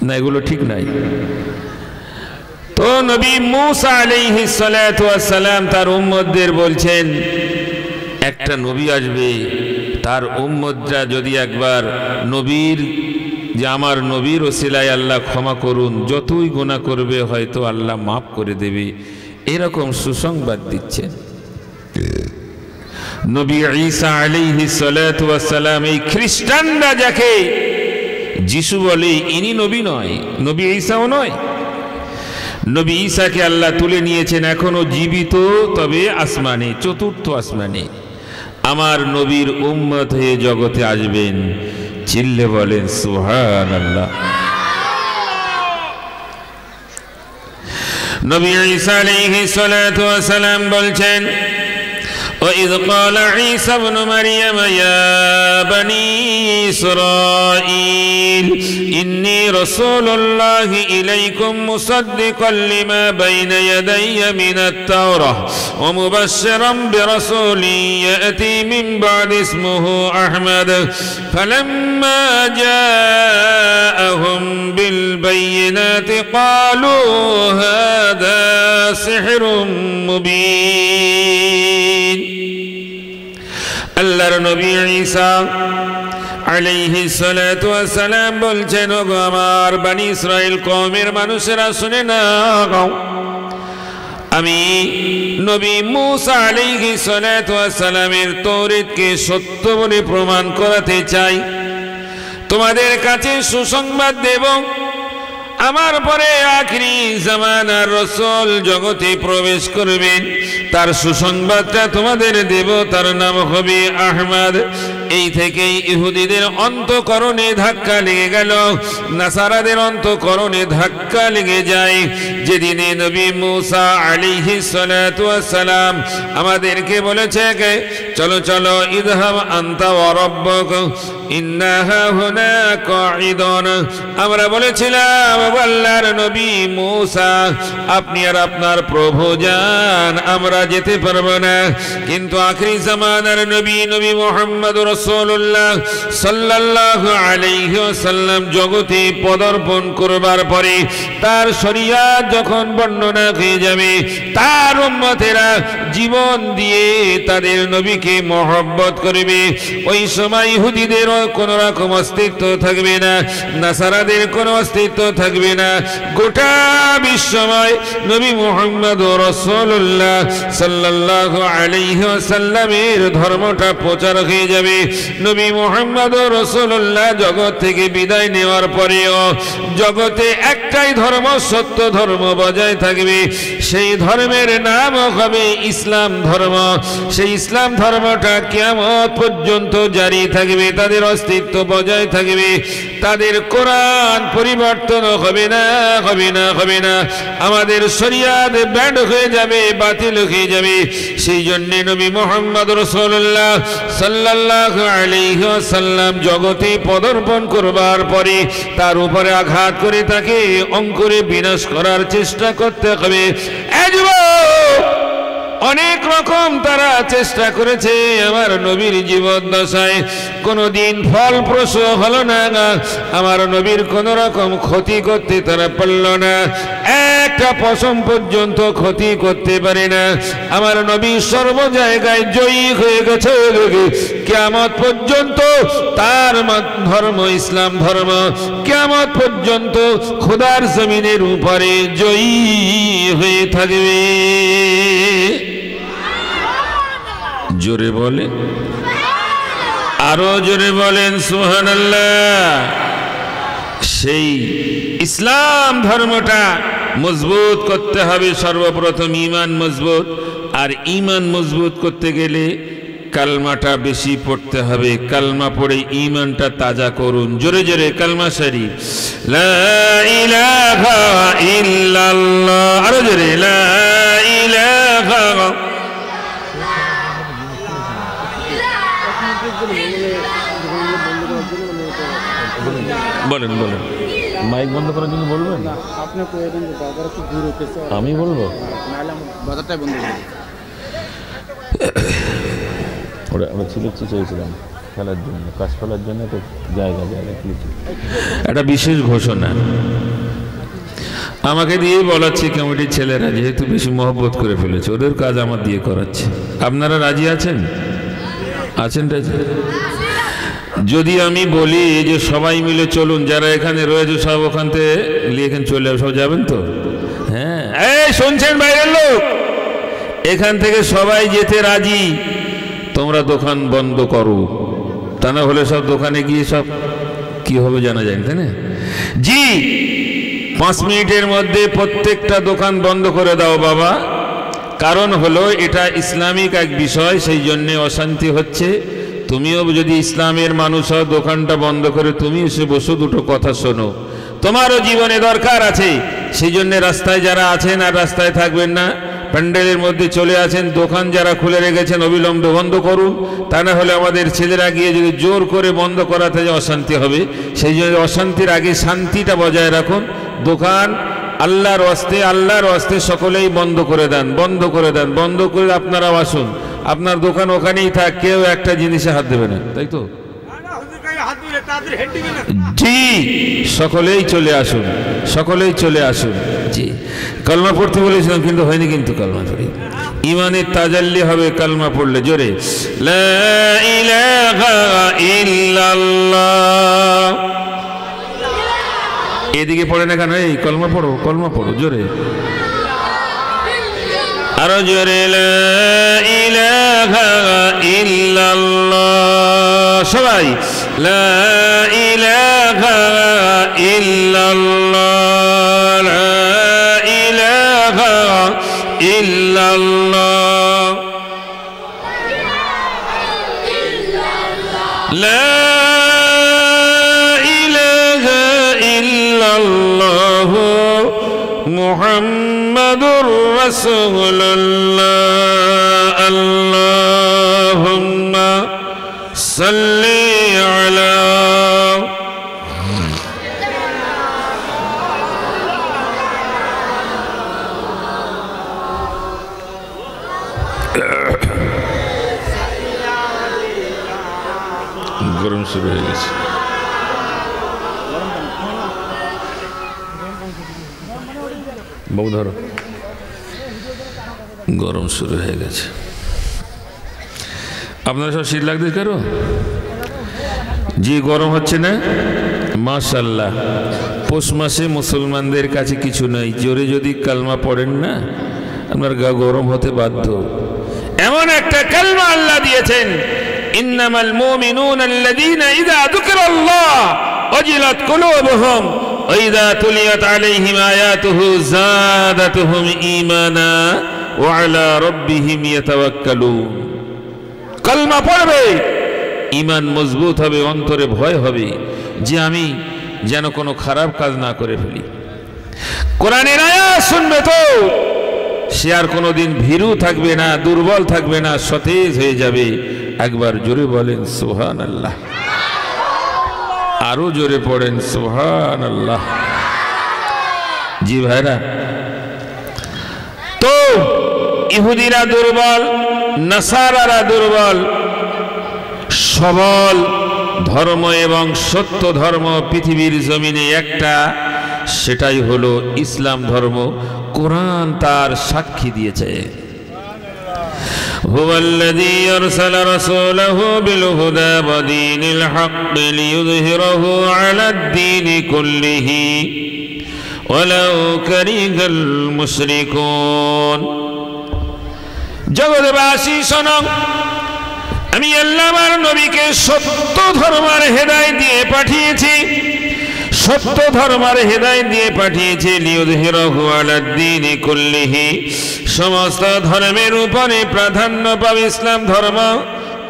না, এগুলো ঠিক নাই। তো নবী মুসা আলাইহিস সালাতু ওয়াস সালাম তার উম্মতদের বলছেন, একটা নবী আসবে, তার উম্মতরা যদি একবার নবীর, যে আমার নবীর ওসিলায় আল্লাহ ক্ষমা করুন, যতই গুনাহ করবে হয়তো আল্লাহ মাফ করে দেবে, এরকম সুসংবাদ দিচ্ছেন। নবী ঈসা আলাইহিস সালাতু ওয়াস সালাম, এই খ্রিস্টানরা যাকে যিশু বলে, ইনি নবী নয়, নবী ঈসাও নয়। নবী ঈসাকে আল্লাহ তুলে নিয়েছেন, এখনো জীবিত, তবে আসমানে, চতুর্থ আসমানে। আমার নবীর উম্মত হয়ে জগতে আসবেন। চিল্লে বলেন সুবহানাল্লাহ। নবী ঈসা আলাইহিস সালাতু ওয়াস সালাম বলছেন, وإذ قال عيسى ابن مريم يا بني إسرائيل إني رسول الله إليكم مصدقا لما بين يدي من التوراة ومبشرا برسول يأتي من بعد اسمه أحمد فلما جاءهم بالبينات قالوا هذا سحر مبين। আল্লাহর নবী ঈসা আলাইহিস সালাতু ওয়াস সালাম বলছেন, ওগো আমার বনি ইসরাইল কওমের মানুষেরা শুনে নাও, আমি নবী মুসা আলাইহিস সালাতু ওয়াস সালামের তৌরাতকে সত্য বলে প্রমাণ করাতে চাই। তোমাদের কাছে সুসংবাদ দেব, আমার পরে আখিরি জামানার রাসূল জগতে প্রবেশ করবেন, তার সুসংবাদটা তোমাদের দেব, তার নাম হবে আহমদ। এই থেকেই ইহুদিদের অন্তঃকরণে ধাক্কা লেগে গেল, নাসারাদের অন্তঃকরণে ধাক্কা লেগে যায়, যেদিনে নবী মুসা আলাইহিস সালাতু ওয়াস সালাম আমাদেরকে বলেছে, চলো চলো ইযহাব আনতা ওয়া রাব্বুক ইন্না হাহুনা কাঈদুন। আমরা বলেছিলাম, আল্লাহর নবী মুসা, আপনি আর আপনার প্রভু যান, আমরা যেতে পারবো না। কিন্তু আখিরি জামানার নবী, নবী মুহাম্মদ রাসূলুল্লাহ সাল্লাল্লাহু আলাইহি ওয়াসাল্লাম জগতে পদার্পণ করবার পরে তার শরীয়ত যখন বর্ণনা হয়ে যাবে, তার উম্মতেরা জীবন দিয়ে তাদের নবীকে মহব্বত করবে, ওই সময় ইহুদিদের কোনো রকম অস্তিত্ব থাকবে না, নাসারাদের কোনো অস্তিত্ব থাকবে না। গোটা বিশ্বময় নবী মুহাম্মদ রাসূলুল্লাহ সাল্লাল্লাহু আলাইহি ওয়াসাল্লামের ধর্মটা প্রচার হয়ে যাবে। নবী মুহাম্মদ রাসূলুল্লাহ জগৎ থেকে বিদায় নেওয়ার পরেও জগতে একটাই ধর্ম, সত্য ধর্ম বজায় থাকবে। সেই ধর্মের নাম হবে ইসলাম ধর্ম। সেই ইসলাম ধর্মটা কিয়ামত পর্যন্ত জারি থাকবে, তাদের অস্তিত্ব বজায় থাকবে, তাদের কোরআন পরিবর্তন হবে না, হবে না, হবে না। আমাদের শরিয়াত ব্যান্ড হয়ে যাবে, বাতিল হয়ে যাবে। সেই জন্য নবী মুহাম্মদ রাসূলুল্লাহ সাল্লাল্লাহু আলাইহি ওয়াসাল্লাম জগতে পদার্পণ করবার পরে তার উপরে আঘাত করে তাকে অঙ্কুরে বিনাশ করার চেষ্টা করতে হবে। অনেক রকম তারা চেষ্টা করেছে, আমার নবীর জীবন দশায় কোনোদিন ফলপ্রসূ হলো না। আমার নবীর কোন রকম ক্ষতি করতে তারা পারল না, একটা পশম পর্যন্ত ক্ষতি করতে পারে না। আমার নবী সর্ব জায়গায় জয়ী হয়ে গেছে। কিয়ামত পর্যন্ত তার ধর্ম ইসলাম ধর্ম, কিয়ামত পর্যন্ত খোদার জমিনের উপরে জয়ী হয়ে থাকবে। জোরে বলে, আরো জোরে বলেন সুবহানাল্লাহ। সেই ইসলাম ধর্মটা মজবুত করতে হবে, সর্বপ্রথম ঈমান মজবুত। আর ঈমান মজবুত করতে গেলে কালমাটা বেশি পড়তে হবে। কালমা পড়ে ঈমানটা তাজা করুন। জোরে জোরে কালমা শরীফ, লা ইলাহা ইল্লাল্লাহ। আরো জোরে, লা ইলাহা। বলেন বলেন, মাইক বন্ধ করার জন্য বলবেন? আমি বলবো, ওরা সিলেক্ট চেয়েছিলাম খেলার জন্য, কাজ ফেলার জন্য, তো জায়গা জায়গা একটা বিশেষ ঘোষণা আমাকে দিয়ে বলাচ্ছে কমিটির ছেলেরা, যেহেতু বেশি মহব্বত করে ফেলেছে, ওদের কাজ আমার দিয়ে করাচ্ছে। আপনারা রাজি আছেন? আছেন রাজি? যদি আমি বলি যে সবাই মিলে চলুন, যারা এখানে রয়েছে সব ওখান থেকে এখানে চলে সব যাবেন তো? হ্যাঁ, এই শুনছেন বাইরের লোক, এখান থেকে সবাই যেতে রাজি, তোমরা দোকান বন্ধ করো। তা না হলে সব দোকানে গিয়ে সব কি হবে জানা যায়, তাই না? জি, 5 মিনিটের মধ্যে প্রত্যেকটা দোকান বন্ধ করে দাও বাবা। কারণ হলো এটা ইসলামিক এক বিষয়, সেই জন্যে অশান্তি হচ্ছে। তুমিও যদি ইসলামের মানুষ হও, দোকানটা বন্ধ করে তুমি এসে বসো, দুটো কথা শোনো, তোমারও জীবনে দরকার আছে। সেই জন্য রাস্তায় যারা আছেন আর রাস্তায় থাকবেন না, প্যান্ডেলের মধ্যে চলে আসেন। দোকান যারা খুলে রেখেছেন অবিলম্বে বন্ধ করুন, তা না হলে আমাদের ছেলেরা গিয়ে যদি জোর করে বন্ধ করাতে অশান্তি হবে। সেই জন্য অশান্তির আগে শান্তিটা বজায় রাখুন। দোকান আল্লাহর ওয়াস্তে, আল্লাহর ওয়াস্তে সকলেই বন্ধ করে দেন, বন্ধ করে দেন। বন্ধ করে আপনারাও আসুন, আপনার দোকান ওখানেই থাক, কেউ একটা জিনিসে হাত দেবে না, তাই তো? জি, সকলেই চলে আসুন, সকলেই চলে আসুন। জি, কালমা পড়তে বলেছিলাম কিন্তু হয়নি, কিন্তু কালমা পড়ি। ঈমানের তাজাল্লি হবে কালমা পড়লে। জোরে, লা ইলাহা ইল্লাল্লাহ। এদিকে পড়ে না কেন? এই কলমা পড়ো, কলমা পড়ো জোরে, আরো জোরে, লা ইলাহা ইল্লাল্লাহ। সবাই লা ইলাহা ইল্লাল্লাহ, লা ইলাহা ইল্লাল্লাহ, লা মুহাম্মাদুর রাসূলুল্লাহ। আল্লাহুম্মা সাল্লি আলা। গরম শুরু হয়ে গেছে। বাবু ধরো, গরম শুরু হয়ে গেছে। আপনারা সব শীত লাগছে কারো? জি, গরম হচ্ছে না? মাশাআল্লাহ। পৌষ মাসে মুসলমানদের কাছে কিছু নাই, জোরে যদি কালমা পড়েন না আপনার গা গরম হতে বাধ্য। এমন একটা কালমা আল্লাহ দিয়েছেন, ইন্নামাল মুমিনুনা আল্লাযীনা ইযা যুকিরাল্লাহ ওয়াজিলাত কুলুবুহুম ওয়া ইযা তুলিয়াত আলাইহিম আয়াতুহু যাদাতুহুম ঈমানা ওয়া আলা রাব্বিহিম ইয়াতাওয়াক্কালুন। কালমা পড়বে, ঈমান মজবুত হবে, অন্তরে ভয় হবে যে আমি যেন কোনো খারাপ কাজ না করে ফেলি। কোরআনের আয়াত শুনবে তো সে আর কোনোদিন ভীরু থাকবে না, দুর্বল থাকবে না, সতেজ হয়ে যাবে। একবার জোরে বলেন সুবহানাল্লাহ, আরো জোরে পড়েন সুবহানাল্লাহ। জি ভাইরা, তো ইহুদিরা দুর্বল, নাসারারা দুর্বল। সবল ধর্ম এবং সত্য ধর্ম পৃথিবীর জমিনে একটা, সেটাই হলো ইসলাম ধর্ম। কোরআন তার সাক্ষী দিয়েছে। হুয়াল্লাযী আরসালা রাসূলাহু বিল হুদা ওয়া দীনিল হক লিইয়ুযহিরাহু আলাদ দীনি কুল্লিহি ওয়ালাউ কারিহাল মুশরিকুন। জগৎবাসী শোনো, আমি আল্লাহ আমার নবীকে সত্য ধর্মের হেদায়েত দিয়ে পাঠিয়েছি, সত্য ধর্মের হেদায়েত দিয়ে পাঠিয়েছি। লিইয়ুযহিরাহু আলাদ দীনি কুল্লিহি, সমস্ত ধর্মের উপরে প্রাধান্য পাবে ইসলাম ধর্ম।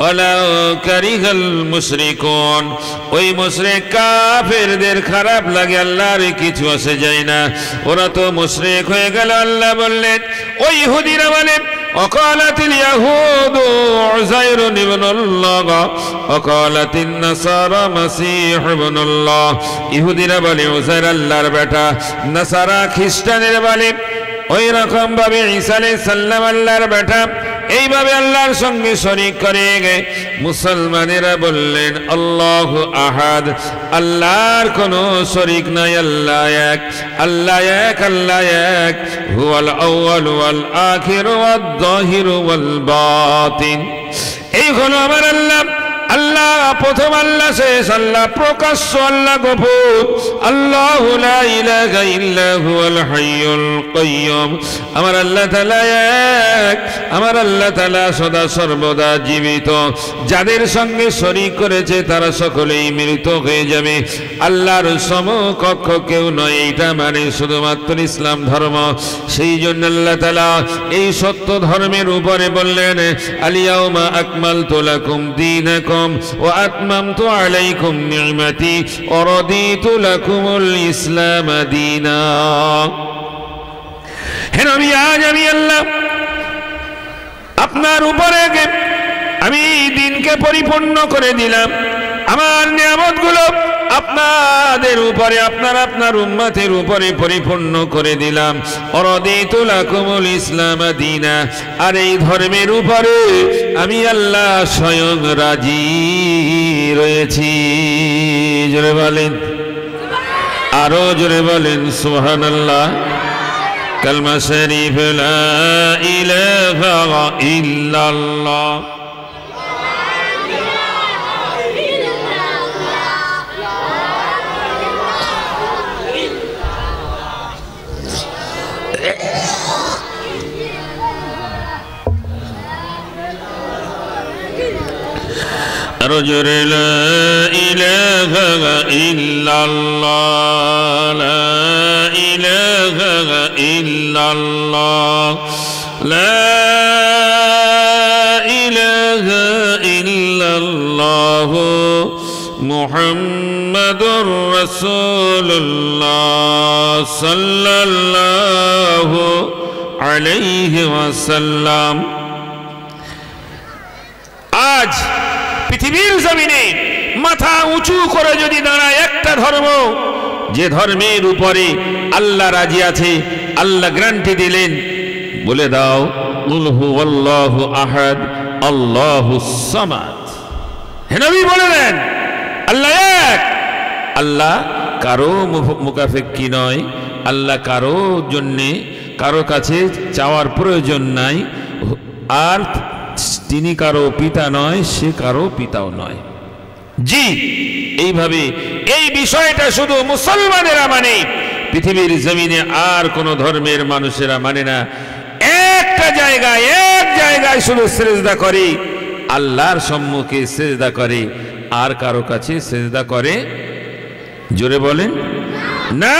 ওয়ালাউ কারিহাল মুশরিকুন, ওই মুশরিক কাফেরদের খারাপ লাগে, আল্লাহর কিছু আসে যায় না, ওরা তো মুশরিক হয়ে গেল। আল্লাহ বললেন ওই ইহুদিরা বলে وقالت اليهود عزير ابن الله وقالت النصارى مسيح ابن الله। ইহুদিরা বলে উযাইর আল্লাহর বেটা, নাসারা খ্রিস্টানেরা বলে ওই রকম ভাবে ঈসা আলাইহিস সালাম আল্লাহর বেটা, এইভাবে আল্লাহর সঙ্গে শরীক করে। মুসলমানেরা বললেন আল্লাহু আহাদ, আল্লাহর কোনো শরীক নাই, আল্লাহ এক, আল্লাহ এক, আল্লাহ এক। হুয়াল আউয়াল ওয়াল আখির ওয়াদ যাহির ওয়াল বাতিন, এই হলো আমার আল্লাহ। আল্লাহ প্রথম, আল্লাহ শেষ, আল্লাহ প্রকাশ্য, আল্লাহ গোপন। আল্লাহু লা ইলাহা ইল্লা হুয়াল হাইয়ুল কাইয়্যুম, আমার আল্লাহ তাআলা এক, আমার আল্লাহ তাআলা সদা সর্বদা জীবিত। যাদের সঙ্গে শরীক করেছে তারা সকলেই মৃত হয়ে যাবে। আল্লাহর সমকক্ষ কেউ নয়, এইটা মানে শুধুমাত্র ইসলাম ধর্ম। সেই জন্য আল্লাহ তাআলা এই সত্য ধর্মের উপরে বললেন আল-ইয়াউমা আকমালতু লাকুম দীনাকুম ওয়া আতমামতু আলাইকুম নি'মাতি ওয়া রাদিতু লাকুমুল ইসলাম দীনা। হে নবী, আজ আমি আল্লাহ আপনার উপরে আমি দিনকে পরিপূর্ণ করে দিলাম, আমার নিয়ামতগুলো আপনাদের উপরে, আপনার উম্মতের উপরে পরিপূর্ণ করে দিলাম। রাদিতু লাকুমুল ইসলাম দীনা, আর এই ধর্মের উপরে আমি আল্লাহ স্বয়ং রাজি রয়েছি। জোরে বলেন, আরো জোরে বলেন সুবহানাল্লাহ। কালমা শরীফ লা ইলাহা ইল্লাল্লাহ। رجل لا إله إلا الله، لا إله إلا الله، لا إله إلا الله محمد رسول الله صلى الله عليه وسلم। আজ পৃথিবীর জমিনে মাথা উঁচু করে যদি দাঁড়ায় একটা ধর্ম, যে ধর্মের উপরে আল্লাহ রাজি আছে, আল্লাহ গ্যারান্টি দিলেন, বলে দাও কুল হুয়াল্লাহু আহাদ আল্লাহুস সামাদ। হে নবী বলে দেন আল্লাহ এক, আল্লাহ কারো মুকাফেক্কি নয়, আল্লাহ কারো জন্যে কারো কাছে চাওয়ার প্রয়োজন নাই, আর তিনি কারো পিতা নয়, সে কারো পিতাও নয়। জি, এইভাবে এই বিষয়টা শুধু মুসলমানেরা মানে, পৃথিবীর জমিনে আর কোন ধর্মের মানুষেরা মানে না। একটা জায়গায়, এক জায়গায় শুধু সিজদা করে, আল্লাহর সম্মুখে সেজদা করে, আর কারো কাছে সেজদা করে? জোরে বলেন না,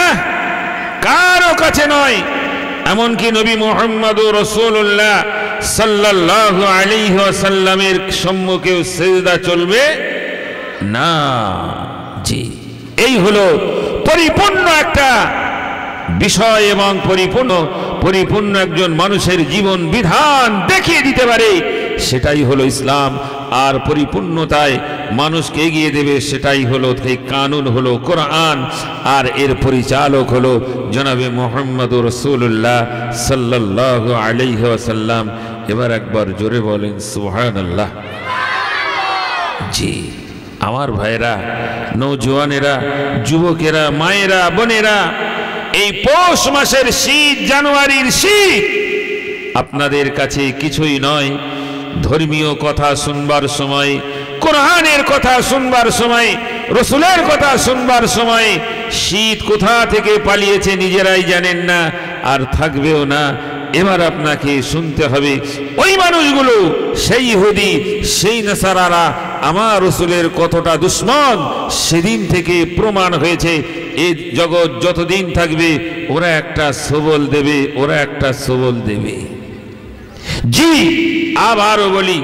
কারো কাছে নয়। এমনকি নবী মুহাম্মদুর রাসূলুল্লাহ সাল্লাল্লাহু আলাইহি ওয়াসাল্লামের সম্মুখেও সেজদা চলবে না। জি, এই হলো পরিপূর্ণ একটা বিষয় এবং পরিপূর্ণ একজন মানুষের জীবন বিধান দেখিয়ে দিতে পারে, সেটাই হলো ইসলাম। আর পরিপূর্ণতায় মানুষকে এগিয়ে দেবে, সেটাই হলো এই কানুন, হলো কোরআন। আর এর পরিচালক হলো জনাবে মুহাম্মদুর রাসূলুল্লাহ সাল্লাল্লাহু আলাইহি ওয়াসাল্লাম। এবার একবার জোরে বলেন সুবহানাল্লাহ। জি, আমার ভাইরা, নওজোয়ানেরা, যুবকেরা, মায়েরা, বোনেরা, এই পৌষ মাসের শীত, জানুয়ারির শীত আপনাদের কাছে কিছুই নয়। ধর্মীয় কথা শুনবার সময়, কোরআনের কথা শুনবার সময়, রসুলের কথা শুনবার সময় শীত কোথা থেকে পালিয়েছে নিজেরাই জানেন না, আর থাকবেও না। এবার আপনাকে শুনতে হবে ওই মানুষগুলো, সেই ইহুদি, সেই নাসারারা আমার রসুলের কতটা দুশ্মন সেদিন থেকে প্রমাণ হয়েছে। এই জগৎ যতদিন থাকবে ওরা একটা সবল দেবে, ওরা একটা সবল দেবে। জি, আবারও বলি,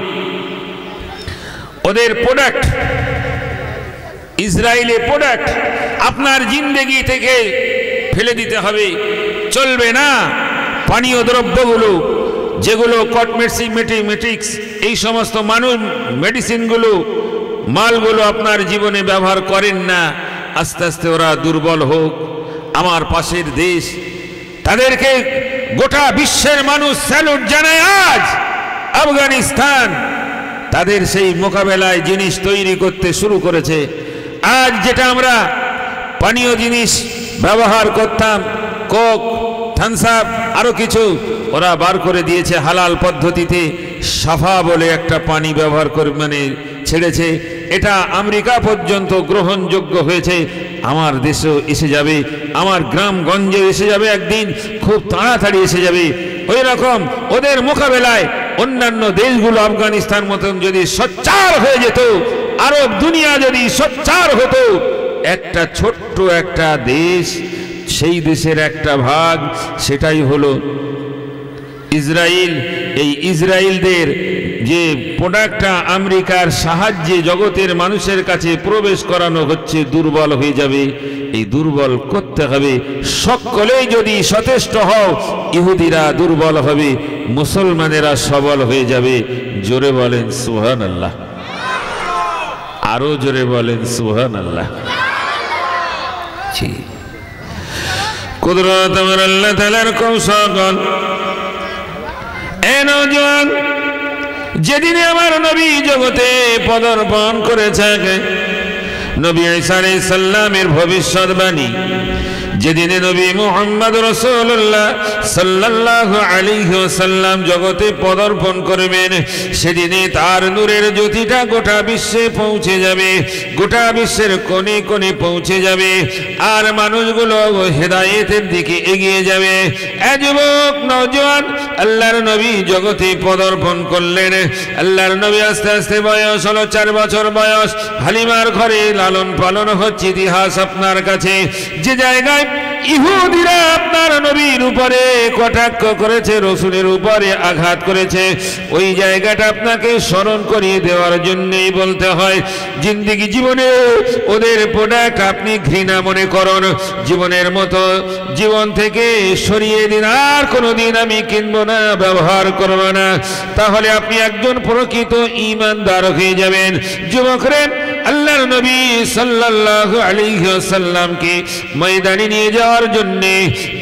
ওদের প্রোডাক্ট, ইসরায়েলের প্রোডাক্ট আপনার জিন্দেগি থেকে ফেলে দিতে হবে, চলবে না। পানীয় দ্রব্যগুলো, যেগুলো কসমেটিক্স, এই সমস্ত মানুষ মেডিসিনগুলো, মালগুলো আপনার জীবনে ব্যবহার করেন না। আস্তে আস্তে ওরা দুর্বল হোক। আমার পাশের দেশ, তাদেরকে গোটা বিশ্বের মানুষ স্যালুট জানায়। আজ আফগানিস্তান তাদের সেই মোকাবেলায় জিনিস তৈরি করতে শুরু করেছে। আজ যেটা আমরা পানীয় জিনিস ব্যবহার করতাম, কোক, থামস আপ, আরো কিছু, ওরা বার করে দিয়েছে হালাল পদ্ধতিতে। সাফা বলে একটা পানি ব্যবহার করে ছেড়েছে। এটা আমেরিকা পর্যন্ত গ্রহণযোগ্য হয়েছে। আমার দেশেও এসে যাবে, আমার গ্রামগঞ্জে এসে যাবে, একদিন খুব তাড়াতাড়ি এসে যাবে। ওই রকম ওদের মোকাবেলায় অন্যান্য দেশগুলো আফগানিস্তান মতন যদি সোচ্চার হয়ে যেত, আরব দুনিয়া যদি সোচ্চার হতো, একটা ছোট্ট একটা দেশ, সেই দেশের একটা ভাগ, সেটাই হলো ইসরায়েল। এই ইসরায়েলদের যে প্রোডাক্টটা আমেরিকার সাহায্যে জগতের মানুষের কাছে প্রবেশ করানো হচ্ছে, দুর্বল হয়ে যাবে। এই দুর্বল করতে হবে। সকলেই যদি সচেষ্ট হও, ইহুদিরা দুর্বল হবে, মুসলমানেরা সবল হয়ে যাবে। জোরে বলেন সুবহানাল্লাহ, আরো জোরে বলেন সুবহানাল্লাহ। জি, কুদরত আমার আল্লাহ তাআলার কৌশল। এ নওজোয়ান, যেদিনে আমার নবী জগতে পদার্পণ করেছে, নবী ঈসা আলাইহিস সালামের ভবিষ্যৎবাণী, যেদিনে নবী মুহাম্মদ রাসূলুল্লাহ সাল্লাল্লাহু আলাইহি ওয়াসাল্লাম জগতে পদার্পণ করবেন, সেদিনে তার নূরের জ্যোতিটা গোটা বিশ্বে পৌঁছে যাবে, গোটা বিশ্বের কোণে কোণে পৌঁছে যাবে। আর মানুষগুলো হেদায়েতের দিকে এগিয়ে যাবে। এ যুবক, নওজোয়ান, আল্লাহর নবী জগতে পদার্পণ করলেন। আল্লাহর নবী আস্তে আস্তে বয়স হলো 4 বছর বয়স। হালিমার ঘরে লালন পালন হচ্ছে। ইতিহাস আপনার কাছে, যে জায়গায় ইহুদিরা আপনার নবীর উপরে কটাক্ষ করেছে, রসুলের উপরে আঘাত করেছে, ওই জায়গাটা আপনাকে স্মরণ করিয়ে দেওয়ার জন্যই বলতে হয়, জিন্দেগি জীবনে ওদের প্রোডাক্ট আপনি ঘৃণা মনে করুন, জীবনের মতো জীবন থেকে সরিয়ে দিন। আর কোনোদিন আমি কিনবো না, ব্যবহার করবো না। তাহলে আপনি একজন প্রকৃত ঈমানদার হয়ে যাবেন। যুবকরা, আল্লাহর নবী সাল্লাল্লাহু আলাইহি ওয়াসাল্লামকে ময়দানে নিয়ে যাওয়ার জন্য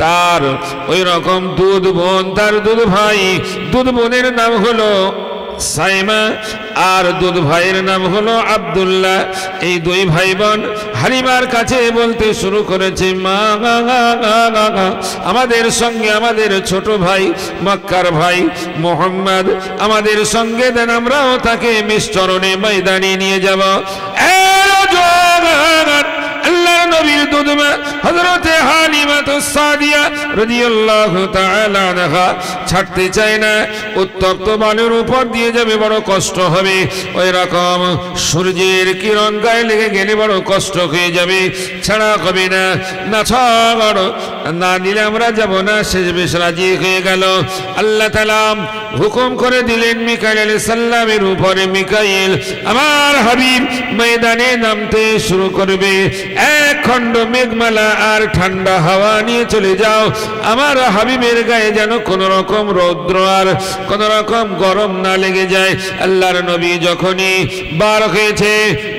তার ওই রকম দুধ বোন, তার দুধ ভাই, দুধ বোনের নাম হলো সাইমা, আর দুধ ভাইয়ের নাম হলো আব্দুল্লাহ। এই দুই ভাই বোন হালিমার কাছে বলতে শুরু করেছে, মা, আমাদের সঙ্গে আমাদের ছোট ভাই মক্কার ভাই মুহাম্মদ আমাদের সঙ্গে দেন, আমরাও তাকে নিশ্চরণে ময়দানে নিয়ে যাব। আল্লাহর নবীর দুধমা হযরতে হালিমাতুস সাদিয়া রাদিয়াল্লাহু তাআলা আনহা ছাড়তে চায় না। উত্তপ্ত বালুর উপর দিয়ে যাবে, বড় কষ্ট হবে। ওই রকম সূর্যের কিরণ গায়ে লেগে গেলে বড় কষ্ট হয়ে যাবে, ছাড়া হবে না। না ছাড় না দিলে আমরা যাব না। শেষ বেশ রাজি হয়ে গেল। আল্লাহ তাআলা হুকুম করে দিলেন মিকাইল আলাইহিস সালামের উপরে, মিকাইল আমার হাবিব ময়দানে নামতে শুরু করবে। এক খণ্ড মেঘমালা আর ঠান্ডা হাওয়া নিয়ে চলে যাও। আমার হাবিবের গায়ে যেন কোন রকম রৌদ্র আর কোন রকম গরম না লেগে যায়। আল্লাহর নবী যখনই বার হয়েছে,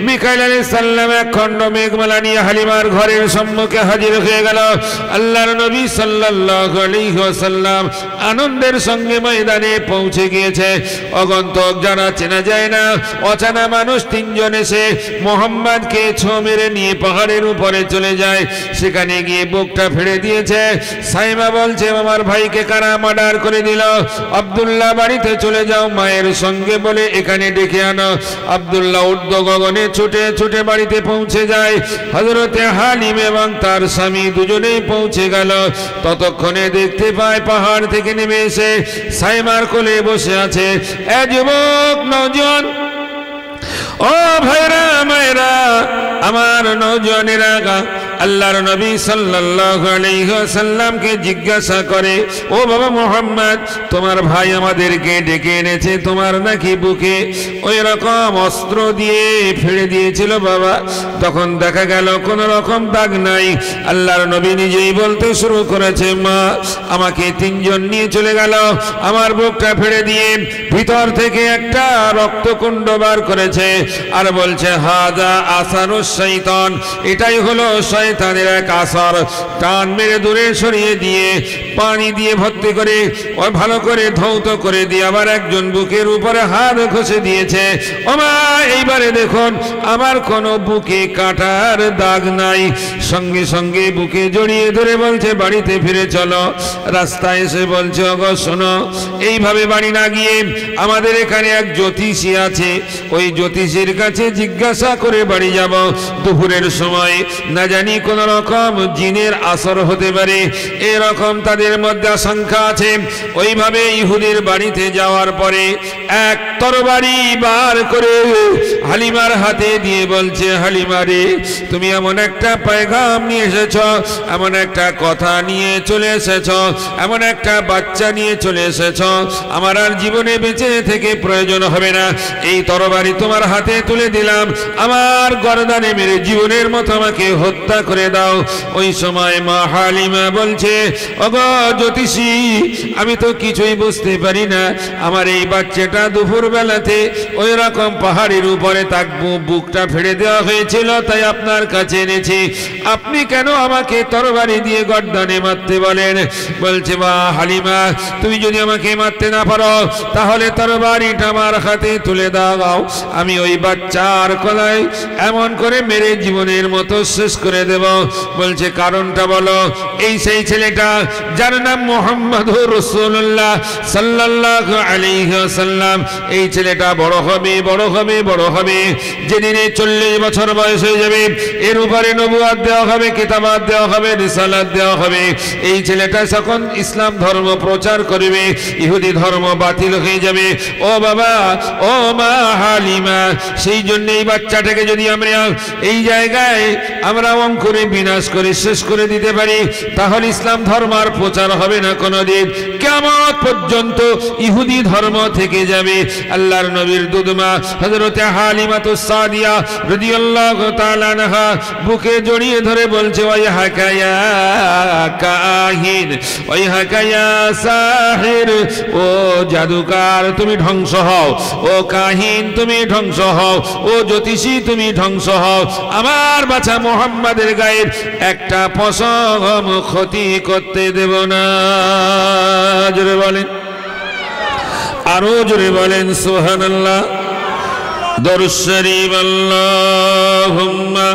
মিকাইল আলাইহিস সালাম এক খণ্ড মেঘমালা নিয়ে হালিমার ঘরের সম্মুখে হাজির হয়ে গেল। আল্লাহর নবী সাল্লাল্লাহু আলাইহি ওয়াসাল্লাম আনন্দের সঙ্গে ময়দানে পৌঁছে গিয়েছে। অগন্তুক যারা চেনা যায় না, অচেনা মানুষ তিনজন এসে মোহাম্মদকে ছো মেরে নিয়ে পাহাড়ের উপরে চলে যায়। সেখানে গিয়ে বুকটা ফেড়ে দিয়েছে। সাইমা বলছে, আমার ভাইকে কারা মার্ডার করে দিল? আব্দুল্লাহ বাড়িতে চলে যাও, মায়ের সঙ্গে বলে এখানে ডেকে আনো। আব্দুল্লাহ ঊর্ধ্ব গগনে ছুটে ছুটে বাড়িতে পৌঁছে যায়। হযরতে হালিম এবং তার স্বামী দুজনেই পৌঁছে গেল। ততক্ষণে দেখতে পায় পাহাড় থেকে নেমে এসে সাইমার কোলে বসে আছে এ যুবক নওজোয়ান। ও ভাইরা মায়েরা, আমার নওজোয়ানেরা, আল্লাহর নবী সাল্লাল্লাহু আলাইহি ওয়াসাল্লামকে জিজ্ঞাসা করে, ও বাবা মুহাম্মদ, তোমার ভাই আমাদেরকে ডেকে এনেছে, তোমার নাকি বুকে ওই রকম অস্ত্র দিয়ে ফেড়ে দিয়েছিল বাবা? তখন দেখা গেল কোন রকম দাগ নাই। আল্লাহর নবী নিজেই বলতে শুরু করেছে, মা আমাকে তিনজন নিয়ে চলে গেল, আমার বুকটা ফেড়ে দিয়ে ভিতর থেকে একটা রক্তকুণ্ড বার করেছে, আর বলছে হাযা আসারুশ শাইতান, এটাই হলো শয়তানের এক আসর। টান মেরে দূরে সরিয়ে দিয়ে পানি দিয়ে ভর্তি করে ওই ভালো করে ধৌত করে দিয়ে আবার একজন বুকের উপরে হাত ঘষে দিয়েছে। ও মা, এইবারে দেখুন আমার কোনো বুকে কাটার দাগ নাই। সঙ্গে সঙ্গে বুকে জড়িয়ে ধরে বলছে, বাড়িতে ফিরে চলো। রাস্তায় এসে বলছে, ওগো শোনো, এইভাবে বাড়ি না গিয়ে আমাদের এখানে এক জ্যোতিষী আছে, ওই জ্যোতিষীর কাছে জিজ্ঞাসা করে বাড়ি যাব। দুপুরের সময় না জানি কোন রকম জিনের আসর হতে পারে, এরকম তাদের মধ্যে আশঙ্কা আছে। ওইভাবে ইহুদির বাড়িতে যাওয়ার পরে এক তরবারি বার করে হালিমার হাতে দিয়ে বলছে, হালিমা রে, তুমি এমন একটা পয়গাম নিয়ে এসেছ, এমন একটা কথা নিয়ে চলে এসেছ, এমন একটা বাচ্চা নিয়ে চলে এসেছ, আমার আর জীবনে বেঁচে থেকে প্রয়োজন হবে না। এই তরবারি তোমার হাতে তুলে দিলাম, আমার গর্দানে মেরে জীবনের মতো আমাকে হত্যা করে দাও। ওই সময় মা হালিমা বলছে, ওগো জ্যোতিষী, আমি তো কিছুই বুঝতে পারি না, আমার এই বাচ্চাটা দুপুর বেলাতে ওই রকম পাহাড়ের উপরে তার বুকটা ফেড়ে দেওয়া হয়েছিল, তাই আপনার কাছে এনেছি। আপনি কেন আমাকে তরবারি দিয়ে গর্দানে মারতে বলেন? বলছে, মা হালিমা, তুমি যদি আমাকে মারতে না পারো তাহলে তরবারিটা আমার হাতে তুলে দাও, আমি ওই বাচ্চার গলায় এমন করে মেরে জীবনের মতো শেষ করে দেব। বলছে, কারণটা বলো। এই সেই ছেলেটা যার নাম মুহাম্মদুর রাসূলুল্লাহ সাল্লাল্লাহু আলাইহি ওয়াসাল্লাম। এই ছেলেটা বড় হবে, বড় হবে, বড় হবে। যেদিনে 40 বছর বয়স হয়ে যাবে, এর উপরে নবুয়ত দেওয়া হবে, কিতাবাত দেওয়া হবে, রিসালাত দেওয়া হবে। এই ছেলেটা যখন ইসলাম ধর্ম প্রচার করবে, ইহুদি ধর্ম বাতিল হয়ে যাবে। ও বাবা, ও মা হালিমা, সেই জন্য এই বাচ্চাটাকে যদি আমরা এই জায়গায় আমরা অঙ্কুরে বিনাশ করে শেষ করে দিতে পারি, তাহলে ইসলাম ধর্ম আর প্রচার হবে না কোনোদিন। কিয়ামত পর্যন্ত ইহুদি ধর্ম থেকে যাবে। আল্লাহর নবীর দুধমা হযরতে হালিমাতুস সাদিয়া রাদিয়াল্লাহু তাআলা আনহা বুকে জড়িয়ে ধরে বলছে, ওই হাকায়া কাহিন, ওই হাকায়া সাহির, ও জাদুকার তুমি ধ্বংস হও, ও কাহিন তুমি ধ্বংস হও, ও জ্যোতিষী তুমি ধ্বংস হও। আমার বাছা মুহাম্মাদের গায়ের একটা পশম ক্ষতি করতে দেব না। জোরে বলেন, আরো জোরে বলেন সুবহানাল্লাহ। দরুদ শরীফ আল্লাহুম্মা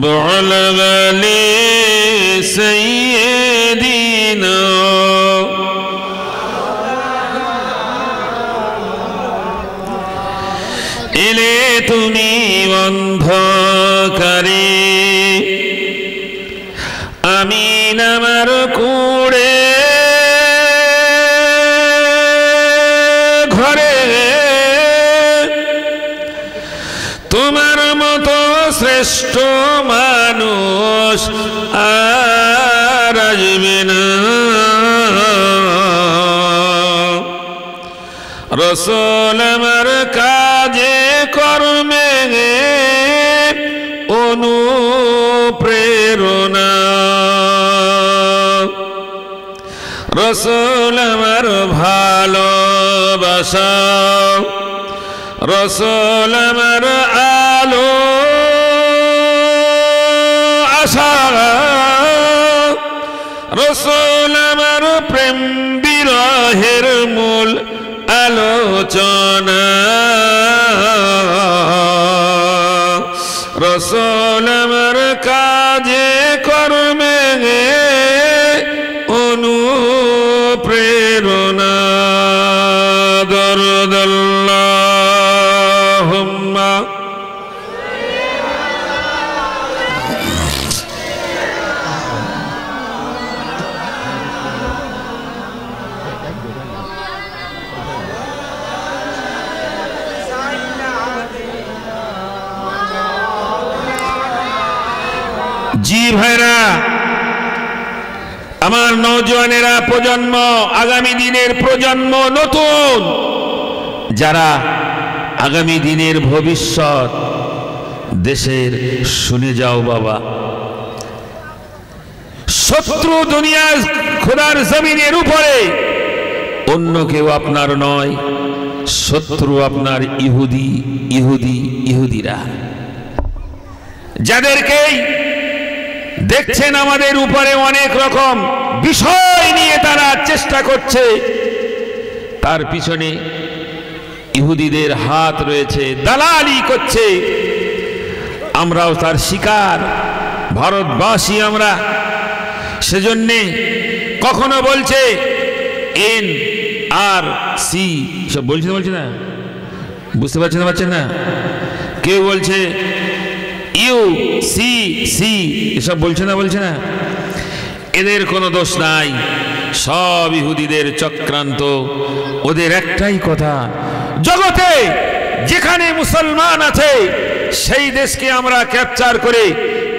وعلى آل سيدنا তুমি অন্ধকারে, আমি আমার কুড়ে ঘরে তোমার মতো শ্রেষ্ঠ মানুষ আর আসবে না। রসূল আমার কাজে কর্মে অনুপ্রেরণা, রসূল আমার ভালোবাসা, রসূল আমার আলো আশা, রসূল আমার প্রেম বিরহের মূল আলোচনা, রসূল আমার কাজে কর্মে অনুপ্রেরণা। দরুদ আল্লাহুম্মা জি ভাইরা, আমার নওজওয়ানেরা, প্রজন্ম, আগামী দিনের প্রজন্ম, নতুন যারা আগামী দিনের ভবিষ্যৎ দেশের, শুনে যাও বাবা, শত্রু দুনিয়ার খোদার জমিনের উপরে অন্য কেউ আপনার নয়, শত্রু আপনার ইহুদিরা, যাদেরকেই দেখছেন আমাদের উপরে অনেক রকম বিষয় নিয়ে তারা চেষ্টা করছে, তার পিছনে ইহুদিদের হাত রয়েছে, দালালি করছে। আমরাও তার শিকার, ভারতবাসী আমরা। সেজন্যে কখনো বলছে NRC, সব বলছে না, বুঝতে পারছেন না, কেউ বলছে UCC, এসব বলছে না। এদের কোনো দোষ নাই, সব ইহুদিদের চক্রান্ত। ওদের একটাই কথা, জগতে যেখানে মুসলমান আছে সেই দেশকে আমরা ক্যাপচার করে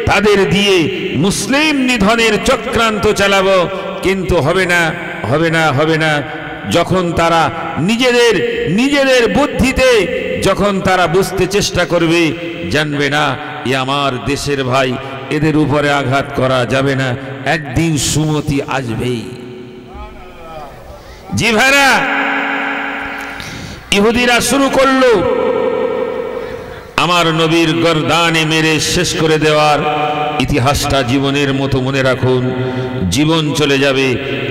তাদের দিয়ে মুসলিম নিধনের চক্রান্ত চালাবো। কিন্তু হবে না। যখন তারা নিজেদের বুদ্ধিতে যখন তারা বুঝতে চেষ্টা করবে, জানবে না এ আমার দেশের ভাই, এদের উপরে আঘাত করা যাবে না, একদিন সুমতি আসবেই। জি ভাইরা, ইহুদিরা শুরু করলো আমার নবীর গর্দানে মেরে শেষ করে দেওয়ার। ইতিহাসটা জীবনের মতো মনে রাখুন, জীবন চলে যাবে,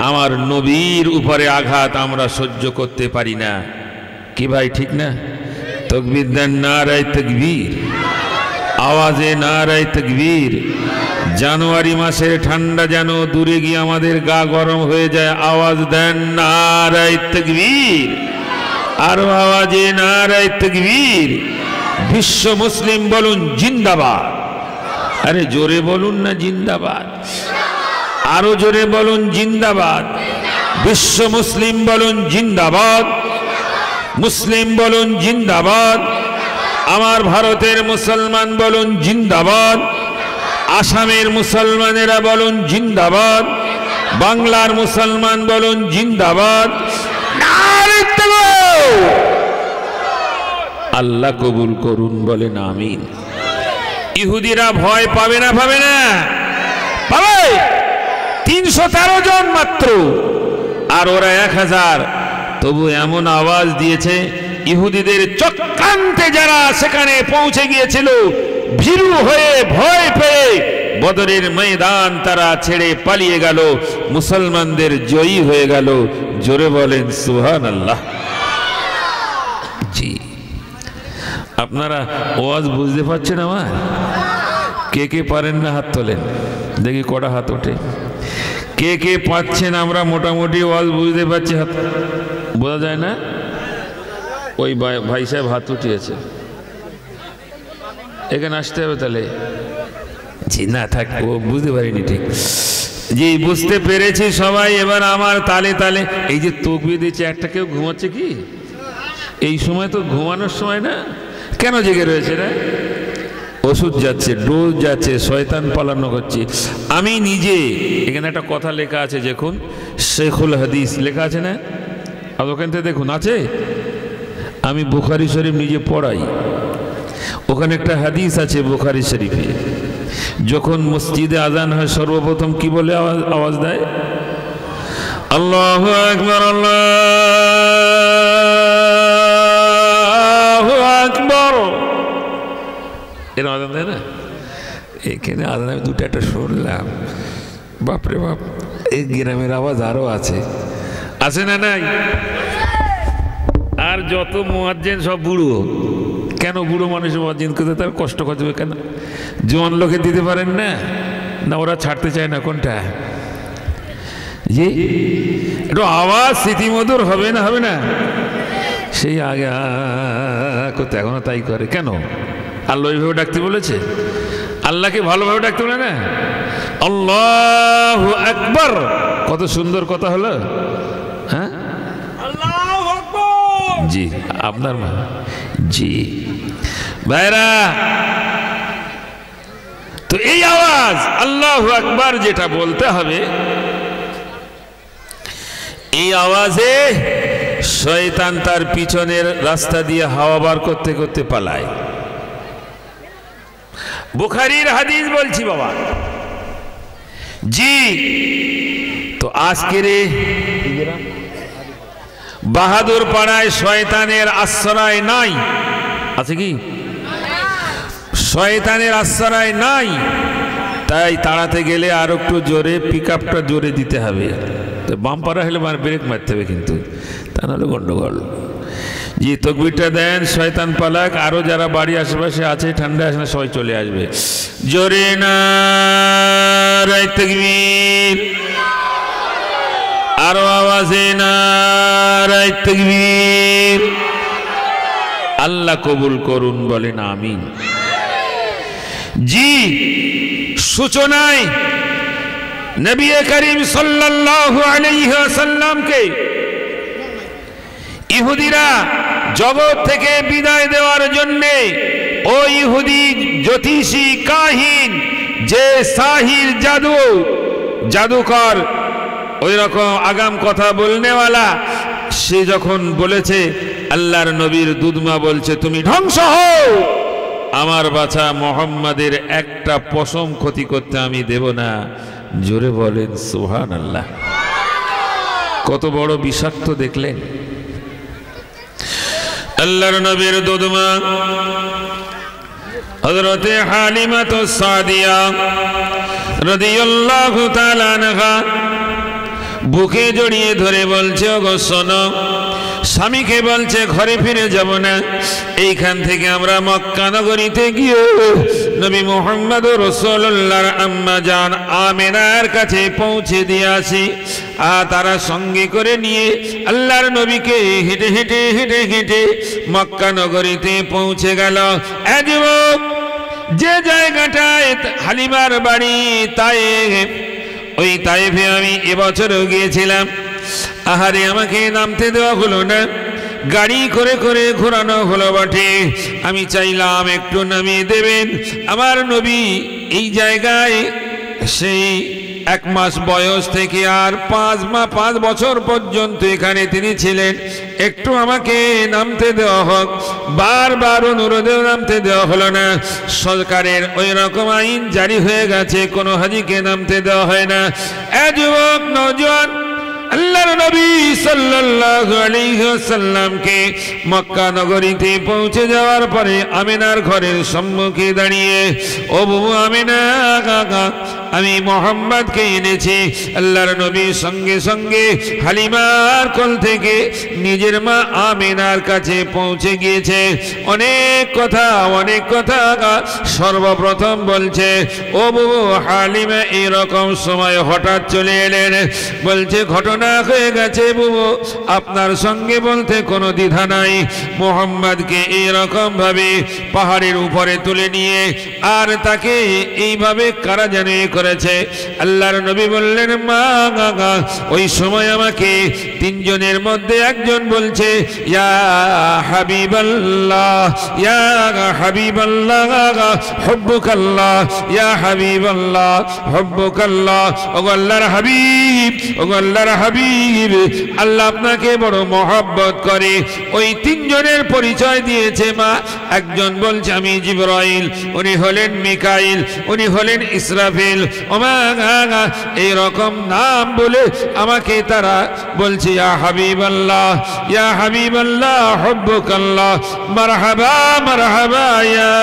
আমার নবীর উপরে আঘাত আমরা সহ্য করতে পারি না। কি ভাই, ঠিক না? তকবীর দেন, নারায়ে তাকবীর, আওয়াজে নারায়ে তাকবীর। জানুয়ারি মাসের ঠান্ডা যেন দূরে গিয়ে আমাদের গা গরম হয়ে যায়, আওয়াজ দেন নারায়ে তাকবীর, আরো আওয়াজে নারায়ে তাকবীর। বিশ্ব মুসলিম বলুন জিন্দাবাদ, আরে জোরে বলুন না জিন্দাবাদ, আরো জোরে বলুন জিন্দাবাদ। বিশ্ব মুসলিম বলুন জিন্দাবাদ, মুসলিম বলুন জিন্দাবাদ। আমার ভারতের মুসলমান বলুন জিন্দাবাদ, আসামের মুসলমানেরা বলুন জিন্দাবাদ, বাংলার মুসলমান বলুন জিন্দাবাদ। আল্লাহ কবুল করুন, বলেন আমিন। ইহুদিরা ভয় পাবে না? পাবে। 313 জন মাত্র, আর ওরা 1000। তবু এমন আওয়াজ দিয়েছে, ইহুদিদের চক্রান্তে যারা সেখানে পৌঁছে গিয়েছিল, ভীরু হয়ে ভয় পেয়ে বদরের ময়দান তারা ছেড়ে পালিয়ে গেল, মুসলমানদের জয়ী হয়ে গেল। জোরে বলেন সুবহানাল্লাহ। জি, আপনারা ওয়াজ বুঝতে পারছেন আমার? কে পারেন না হাত তোলেন, দেখি কটা হাত ওঠে। কে পাচ্ছেন? আমরা মোটামুটি ওয়াজ বুঝতে পারছি, হাত বোঝা যায় না? ওই ভাই সাহেব হাত উঠিয়েছে। এখানে আসতে হবে তাহলে। জি না থাক, ও বুঝতে পারিনি ঠিক। জি বুঝতে পেরেছি সবাই। এবার আমার তালে তালে এই যে তকবির দিচ্ছে, একটা কেউ ঘুমাচ্ছে কি এই সময়? তো ঘুমানোর সময় না, কেন জেগে রয়েছে না? ওষুধ যাচ্ছে, ডোজ যাচ্ছে, শয়তান পালানো হচ্ছে। আমি নিজে এখানে একটা কথা লেখা আছে, দেখুন শেখুল হাদিস লেখা আছে না, আর ওখান থেকে দেখুন আছে। আমি বুখারী শরীফ নিজে পড়াই, ওখানে একটা হাদিস আছে বুখারী শরীফে, যখন মসজিদে আজান হয় সর্বপ্রথম কি বলে আওয়াজ দেয়? আল্লাহু আকবার, আল্লাহু আকবার, এর আজান দেয় না? এখানে আজান আমি দুটো একটা শুনলাম, বাপরে বাপ, এই গ্রামের আওয়াজ আরো আছে, আছে না নাই? আর যত মুয়াজ্জিন সব বুড়ো। কেন বুড়ো মানুষের মুয়াজ্জিন করতে তার কষ্ট করতে কেন? জোয়ান লোকে দিতে পারেন না? না ওরা ছাড়তে চায় না? কোনটা? জি একটু আওয়াজ স্মৃতিমধুর হবে না? হবে না? সেই আগে করতে এখনো তাই করে কেন? আল্লাহ ওইভাবে ডাকতে বলেছে? আল্লাহকে ভালোভাবে ডাকতে বলে না? আল্লাহু আকবার, কত সুন্দর কথা হলো। হ্যাঁ আল্লাহু আকবার। জি আপনার মা। জি ভাইরা, তো এই আওয়াজ আল্লাহু আকবার যেটা বলতে হবে, এই আওয়াজে শয়তান তার পিছনের রাস্তা দিয়ে হাওয়া বার করতে করতে পালায়। বুখারীর হাদিস বলছি বাবা। জি তো আজকের বাহাদুর পাড়ায় শয়তানের আশ্রয় নাই, আছে কি? শয়তানের আশ্রয় নাই, তাই তাড়াতে গেলে আর একটু জোরে পিকআপটা জোরে দিতে হবে। তো বাম পাড়া হলে ব্রেক মারতে হবে কিন্তু, তা নাহলে গন্ডগোল। জি তকবীরটা দেন, শয়তান পালাক। আরো যারা বাড়ি আশেপাশে আছে, ঠান্ডা আসলে সবাই চলে আসবে। জোরে নারায়ে তাকবীর, আরো আওয়াজে নারায়ে তাকবীর। আল্লাহ কবুল করুন, বলেন আমিন। জি সূচনায় নবী করিম সাল্লাল্লাহু আলাইহি ওয়াসাল্লামকে ইহুদিরা জগৎ থেকে বিদায় দেওয়ার জন্য ওই ইহুদি জ্যোতিষী কাহিন, যে সাহির জাদুকর, ওই রকম আগাম কথা বলনেওয়ালা, সে যখন বলেছে আল্লাহর নবীর দুধমা বলছে তুমি ধ্বংস হও, আমার বাছা মুহাম্মাদের একটা পশম ক্ষতি করতে আমি দেব না। জোরে বলেন সুবহানাল্লাহ। কত বড় বিষাক্ত দেখলেন। আল্লাহর নবীর দুধমা হযরতে হালিমাতুস সাদিয়া রাদিয়াল্লাহু তাআলা আনহা বুকে জড়িয়ে ধরে বলছে, ওগো শোনো, স্বামীকে বলছে ঘরে ফিরে যাব না, এইখান থেকে আমরা মক্কা নগরীতে গিয়ে নবী মুহাম্মদ রাসূলুল্লাহর আম্মা জান আমিনার কাছে পৌঁছে দিয়ে আসি। আর তারা সঙ্গে করে নিয়ে আল্লাহর নবীকে হেঁটে হেঁটে হেঁটে হেঁটে মক্কা নগরীতে পৌঁছে গেল। যুবক, যে জায়গাটায় হালিমার বাড়ি তায়েফ, ওই তায়েফে আমি এবছরও গিয়েছিলাম। আহারে আমাকে নামতে দেওয়া হলো না, গাড়ি করে করে ঘোরানো হলো বটে। আমি চাইলাম একটু নামিয়ে দেবেন। আমার নবী এই জায়গায় সেই 1 মাস বয়স থেকে আর 5 বছর পর্যন্ত এখানে তিনি ছিলেন। একটু আমাকে নামতে দেওয়া হোক। বারবার অনুরোধেও নামতে দেওয়া হলো না। সরকারের ওই রকম আইন জারি হয়ে গেছে, কোনো হাজিকে নামতে দেওয়া হয় না। যুবক নওজোয়ান, আল্লাহর নবী সাল্লাল্লাহু আলাইহি ওয়াসাল্লামকে মক্কা নগরীতে পৌঁছে যাওয়ার পরে আমিনার ঘরের সম্মুখে দাঁড়িয়ে, ও বাবু আমিনা কাকা, আমি মুহাম্মদকে এনেছি। আল্লাহর নবী সঙ্গে সঙ্গে হালিমার কোল থেকে নিজের মা আমিনার কাছে পৌঁছে গিয়েছে। অনেক কথা সর্বপ্রথম বলছে, ও বুবু হালিমা এরকম সময় হঠাৎ চলে এলেন। বলছে ঘটনা হয়ে গেছে বুবু, আপনার সঙ্গে বলতে কোনো দ্বিধা নাই। মুহাম্মদকে এইরকম ভাবে পাহাড়ের উপরে তুলে নিয়ে আর তাকে এইভাবে কারা যেন করেছে। আল্লাহর নবী বললেন, মা ওই সময় আমাকে তিনজনের মধ্যে একজন বলছে, ইয়া হাবিবাল্লাহ, ইয়া হাবিবাল্লাহ, হুব্বুকাল্লাহ, ইয়া হাবিবাল্লাহ, হুব্বুকাল্লাহ। ওগো আল্লাহর হাবিব, ওগো আল্লাহর হাবিব, আল্লাহ আপনাকে বড় মহব্বত করে। ওই তিনজনের পরিচয় দিয়েছে মা। একজন বলছে আমি জিবরাইল, উনি হলেন মিকাইল, উনি হলেন ইসরাফিল। ওমা এইরকম নাম বলে আমাকে তারা বলছে, ইয়া হাবিবাল্লাহ, ইয়া হাবিবাল্লাহ, হুব্বুকাল্লাহ, মারহাবা মারহাবা ইয়া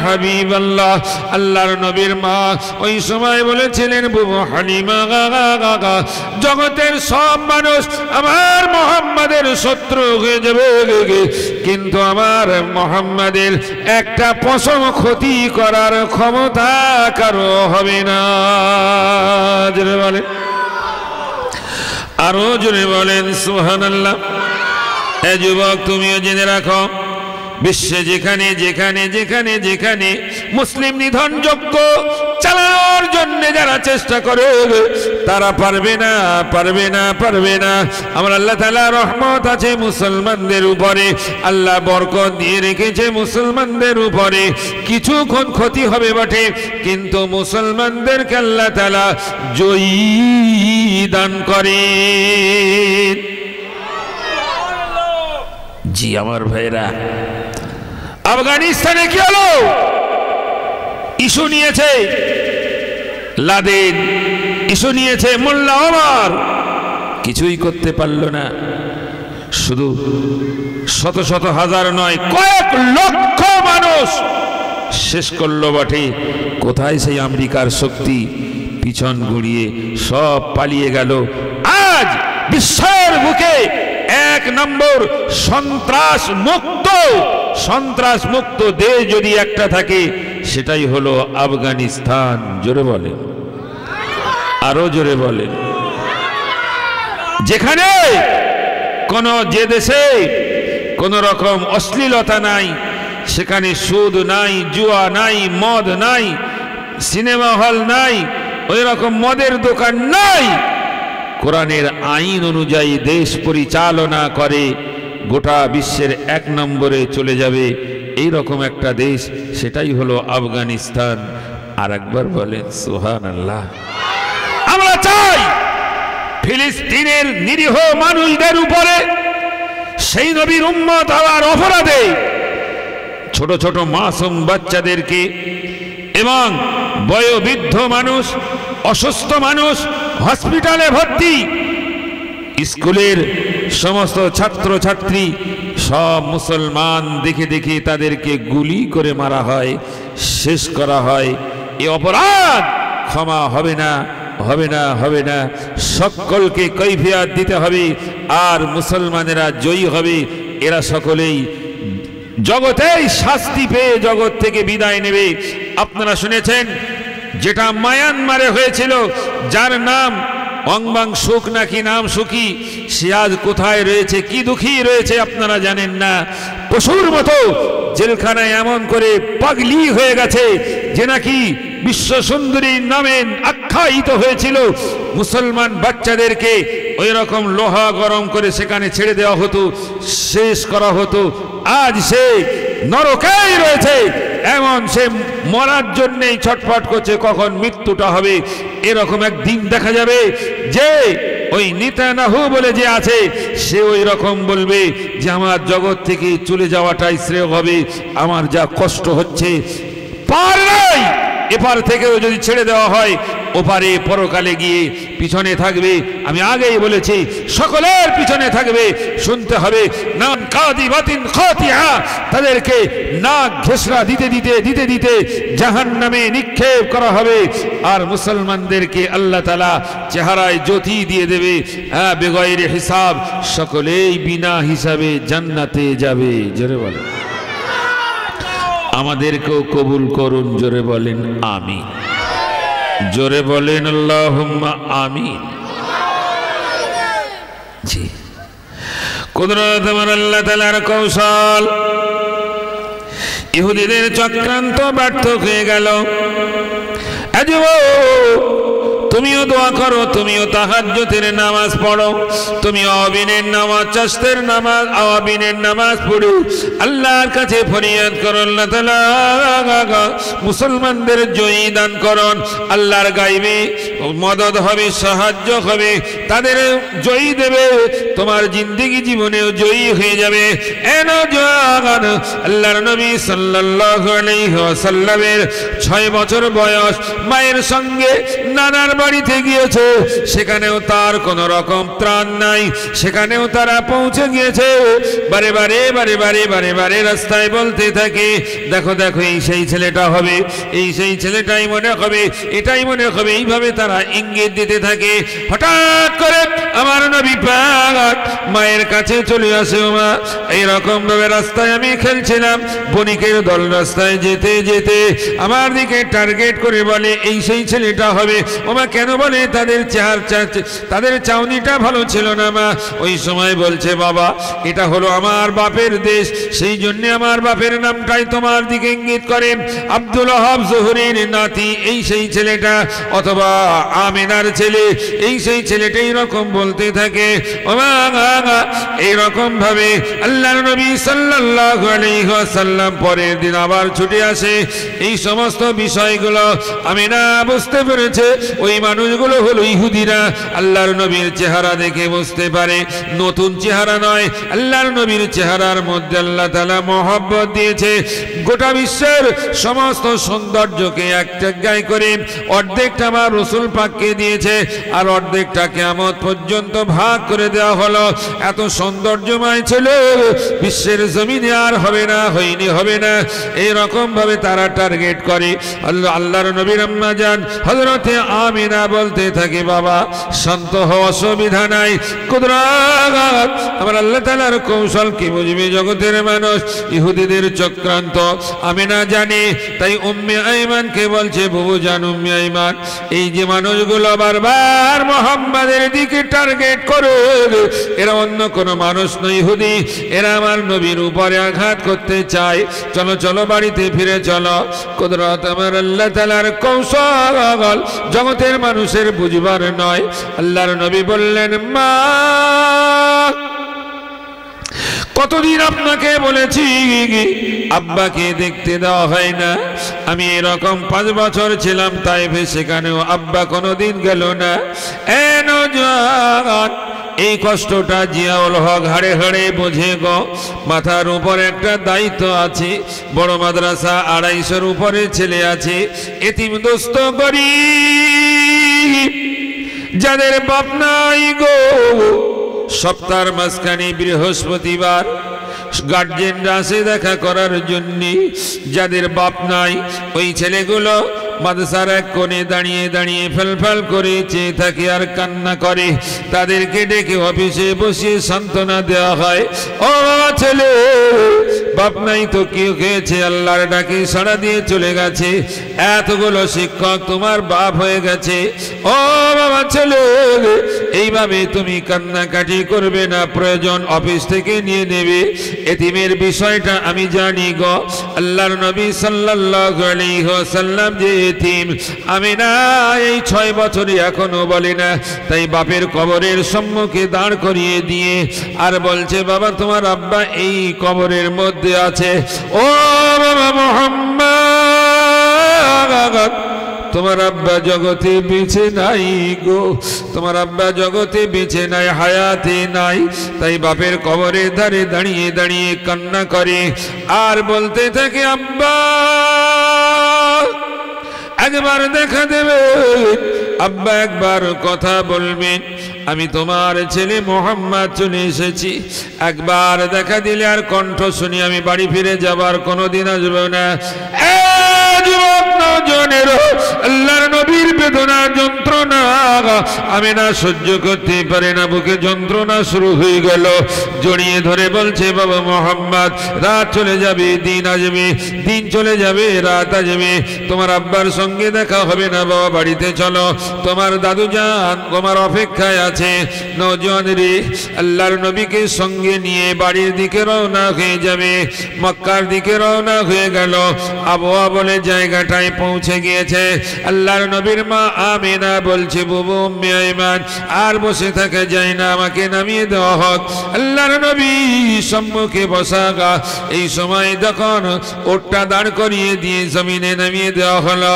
হাবিবাল্লাহ। আল্লাহর নবীর মা ওই সময় বলেছিলেন, বুবু হালিমা জগতের সব মানুষ আমার মুহাম্মাদের শত্রু হয়ে যাবে, কিন্তু আমার মুহাম্মাদের একটা পশম ক্ষতি করার ক্ষমতা কারো হবে না। জোরে বলেন, আরো জোরে বলেন সুবহানাল্লাহ। এ যুবক, তুমিও জেনে রাখো, বিশ্বে যেখানে যেখানে যেখানে যেখানে মুসলিম নিধন যজ্ঞ চালানোর জন্য যারা চেষ্টা করে তারা পারবে না, পারবে না, পারবে না। আমার আল্লাহ তাআলা রহমত আছে মুসলমানদের উপরে, আল্লাহ বরকত দিয়ে রেখেছে মুসলমানদের উপরে। কিছুক্ষণ ক্ষতি হবে বটে, কিন্তু মুসলমানদেরকে আল্লাহ তাআলা জয়ী দান করে। জি আমার ভাইরা, আফগানিস্তানে কি হলো? ইস্যু নিয়েছে লাদেন, ইস্যু নিয়েছে মোল্লা ওমর, কিছুই করতে পারল না। শুধু শত শত হাজার নয়, কয়েক লক্ষ মানুষ শেষ করলো বটে। কোথায় সেই আমেরিকার শক্তি? পিছন ঘুরিয়ে সব পালিয়ে গেল। আজ বিশ্বের বুকে এক নম্বর সন্ত্রাস মুক্ত দেশ যদি একটা থাকে সেটাই হলো আফগানিস্তান। জোরে বলেন, আরো জোরে বলেন। যেখানে যে দেশে কোন রকম অশ্লীলতা নাই, সেখানে সুদ নাই, জুয়া নাই, মদ নাই, সিনেমা হল নাই, ওই রকম মদের দোকান নাই, কোরআনের আইন অনুযায়ী দেশ পরিচালনা করে, গোটা বিশ্বের এক নম্বরে চলে যাবে এই রকম একটা দেশ, সেটাই হলো আফগানিস্তান। আর একবার বলেন সুবহানাল্লাহ। আমরা চাই ফিলিস্তিনের নিরীহ মানুষদের উপরে সেই নবীর উম্মত হওয়ার অপরাধে ছোট ছোট মাসুম বাচ্চাদেরকে এবং বয়োবৃদ্ধ মানুষ, অসুস্থ মানুষ হসপিটালে ভর্তি, স্কুলের সমস্ত ছাত্র ছাত্রী সব মুসলমান দেখে দেখে তাদেরকে গুলি করে মারা হয়, শেষ করা হয়। এ অপরাধ ক্ষমা হবে না, হবে না, হবে না। সকলকে কৈফিয়ত দিতে হবে, আর মুসলমানেরা জয়ী হবে। এরা সকলেই জগতেই শাস্তি পেয়ে জগৎ থেকে বিদায় নেবে। আপনারা শুনেছেন যেটা মায়ানমারে হয়েছিল, যার নাম অংবাং সুক নাকি নাম সুকি, সে আজ কোথায় রয়েছে, কি দুঃখী রয়েছে আপনারা জানেন না। পশুর মতো জেলখানায় এমন করে পাগলি হয়ে গেছে যে নাকি বিশ্ব সুন্দরীর নামে আখ্যায়িত হয়েছিল। মুসলমান বাচ্চাদেরকে ওই রকম লোহা গরম করে সেখানে ছেড়ে দেওয়া হতো, শেষ করা হতো। আজ সে নরকেই রয়েছে, এমন সে মরার জন্যই ছটফট করছে কখন মৃত্যুটা হবে। এরকম একদিন দেখা যাবে যে ওই নেতানিয়াহু বলে যে আছে, সে ওই রকম বলবে যে আমার জগৎ থেকে চলে যাওয়াটাই শ্রেয় হবে, আমার যা কষ্ট হচ্ছে পার নাই, এপার থেকেও যদি ছেড়ে দেওয়া হয় ওপারে পরকালে গিয়ে পিছনে থাকবে। আমি আগেই বলেছি সকলের পিছনে থাকবে, শুনতে হবে নাম কাদিবাতিন খাতিয়া, তাদেরকে নাক ঘেঁষড়া দিতে দিতে দিতে দিতে জাহান্নামে নিক্ষেপ করা হবে। আর মুসলমানদেরকে আল্লাহ তাআলা চেহারায় জ্যোতি দিয়ে দেবে, বেগয়ের হিসাব, সকলেই বিনা হিসাবে জান্নাতে যাবে। জোরে বলেন আমাদেরকেও কবুল করুন, জোরে বলেন আমিন, জোরে বলেন আল্লাহুম্মা আমিন। জি, কুদরত আমার আল্লাহ তাআলার কৌশল। ইহুদিদের চক্রান্ত ব্যর্থ হয়ে গেল। তুমিও দোয়া করো, তুমিও তাহাজ্জুদের নামাজ পড়ো, তুমি আওয়াবিনের নামাজ, চাষতের নামাজ, আওয়াবিনের নামাজ পড়ো, আল্লাহর কাছে ফরিয়াদ করো, আল্লাহ তাআলা মুসলমানদের জয়ী দান করুন। আল্লাহর গায়বে মদদ হবে, সাহায্য হবে, তাদের জয়ী দেবে, তোমার জিন্দেগি জীবনেও জয়ী হয়ে যাবে। আল্লাহর নবী সাল্লাল্লাহু আলাইহি ওয়াসাল্লামের 6 বছর বয়স, মায়ের সঙ্গে নানার বাড়িতে গিয়েছে, সেখানেও তার কোন রকম ত্রাণ নাই, সেখানেও তারা পৌঁছে গিয়েছে। বারে বারে বারে বারে বারে বারে রাস্তায় বলতে থাকে, দেখো দেখো এই সেই ছেলেটা হবে, এই সেই ছেলেটাই মনে হবে, এটাই মনে হবে, এইভাবে তারা ইঙ্গিত দিতে থাকে। হঠাৎ করে আমার নবী পাক মায়ের কাছে চলে আসে, ওমা এইরকম ভাবে রাস্তায় আমি খেলছিলাম, বণিকের দল রাস্তায় যেতে যেতে আমার দিকে টার্গেট করে বলে এই সেই ছেলেটা হবে। ওমা কেন বলে? তাদের চাউনিটা ভালো ছিল না মা। ওই সময় বলছে, বাবা এটা হলো আমার বাপের দেশ, সেই জন্য আমার বাপের নামটাই তোমার দিকে ইঙ্গিত করে। আব্দুল ওয়াহাব জোহরীর নাতি এই সেই ছেলেটা, অথবা আমিনার ছেলে এই সেই ছেলেটা, এইরকম বলতে থাকে। এইরকম ভাবে আল্লাহর নবী সাল্লাল্লাহু আলাইহি ওয়াসাল্লাম পরের দিন আবার ছুটে আসে। এই সমস্ত বিষয়গুলো আমিনা বুঝতে পেরেছে, ওই মানুষগুলো হলো ইহুদিরা। আল্লাহর নবীর চেহারা দেখে বুঝতে পারে নতুন চেহারা নয়, আল্লাহর নবীর চেহারার মধ্যে আল্লাহ তাআলা মহব্বত দিয়েছে। গোটা বিশ্বের সমস্ত সৌন্দর্যকে এক জায়গায় করে অর্ধেকটা আমার রাসূল পাককে দিয়েছে, আর অর্ধেকটা কিয়ামত পর্যন্ত ভাগ করে দেওয়া হলো। এত সৌন্দর্যময় ছিল, বিশ্বের জমিনে আর হবে না, হয়নি, হবে না, এইরকম ভাবে তারা টার্গেট করে। আল্লাহর নবীর আম্মা জান হযরতে আমিনা বলতে থাকে, বাবা শান্ত হও, অসুবিধা নাই, কুদরত আমার আল্লাহ তাআলার কৌশল কি বুঝবে জগতের মানুষ? ইহুদিদের চক্রান্ত আমিনা জানে, তাই উম্মে আইমানকে বলছে, বুবু জান উম্মে আইমান, এই যে মানুষগুলো বারবার মুহাম্মাদের দিকে টার্গেট করে, এরা অন্য কোনো মানুষ নয়, ইহুদি, এরা আমার নবীর উপরে আঘাত করতে চায়। চলো চলো বাড়িতে ফিরে চলো। কুদরত আমার আল্লাহ তাআলার কৌশল জগতের মানুষের বুঝবার নয়। আল্লাহর নবী বললেন, মা কতদিন আপনাকে বলেছি আব্বাকে দেখতে দেওয়া হয় না। আমি এরকম 5 বছর ছিলাম তাইফে, সেখানেও আব্বা কোনোদিন গেল না। এই কষ্টটা জিয়াউল হক হাড়ে হাড়ে বোঝে গো। মাথার উপর একটা দায়িত্ব আছে, বড় মাদ্রাসা, 250-এর উপরে ছেলে আছে, এতিম দোস্ত গরীব, যাদের বাপ নাই গো। সপ্তাহের মাঝখানে বৃহস্পতিবার গার্জেনরা আসে দেখা করার জন্য, যাদের বাপ নাই ওই ছেলেগুলো মাদ্রাসার এক কোণে দাঁড়িয়ে দাঁড়িয়ে ফেলফেল করে চেয়ে থাকে আর কান্না করে। তাদেরকে ডেকে অফিসে বসিয়ে সান্ত্বনা দেওয়া হয়, ও বাবা ছেলে, বাপ নাই তো কি হয়েছে, আল্লাহর ডাকে সাড়া দিয়ে চলে গেছে, এতগুলো শিক্ষক তোমার বাপ হয়ে গেছে। ও বাবা ছেলে, এইভাবে তুমি কান্নাকাটি করবে না, প্রয়োজন অফিস থেকে নিয়ে নেবে। এতিমের বিষয়টা আমি জানি গো। আল্লাহর নবী সাল্লাল্লাহু আলাইহি ওয়াসাল্লাম যে এতিম, আমি না এই 6 বছরই এখনো বলে না। তাই বাপের কবরের সম্মুখে দাঁড় করিয়ে দিয়ে আর বলছে, বাবা তোমার আব্বা এই কবরের মধ্যে আছে। ও বাবা মুহাম্মদ, তোমার আব্বা জগতে বেঁচে নাই গো, তোমার আব্বা জগতে বেঁচে নাই, হায়াতে নাই। তাই বাপের কবরের ধারে দাঁড়িয়ে দাঁড়িয়ে কান্না করে আর বলতে থাকে, আব্বা একবার দেখা দেবে, আব্বা একবার কথা বলবেন, আমি তোমার ছেলে মোহাম্মদ চলে এসেছি, একবার দেখা দিলে আর কণ্ঠ শুনি আমি বাড়ি ফিরে যাবার কোনোদিন আসবো না। যুবক নওজোয়ানেরা, আল্লাহর নবীর বেদনা যন্ত্রণা আমি না সহ্য করতে পারি না, বুকে যন্ত্রণা শুরু হয়ে গেল। জড়িয়ে ধরে বলছে, বাবা মোহাম্মদ, রাত চলে যাবে, দিন আসবে, দিন চলে যাবে, রাত আসবে, তোমার আব্বার সঙ্গে দেখা হবে না, বাবা বাড়িতে চলো, তোমার দাদু জান তোমার অপেক্ষায় আছে। নওজোয়ান রে, আল্লাহর নবীকে সঙ্গে নিয়ে বাড়ির দিকে রওনা হয়ে যাবে, মক্কার দিকে রওনা হয়ে গেল। আবহাওয়া বলে জায়গাটায় পৌঁছে গিয়েছে। আল্লাহর নবীর মা আমিনা বলছে, বুবু উম্মে আইমান, আর বসে থাকা যায় না, আমাকে নামিয়ে দেওয়া হোক। আল্লাহর নবী সম্মুখে বসা গা, এই সময় যখন ওটটা দাঁড় করিয়ে দিয়ে জমিনে নামিয়ে দেওয়া হলো,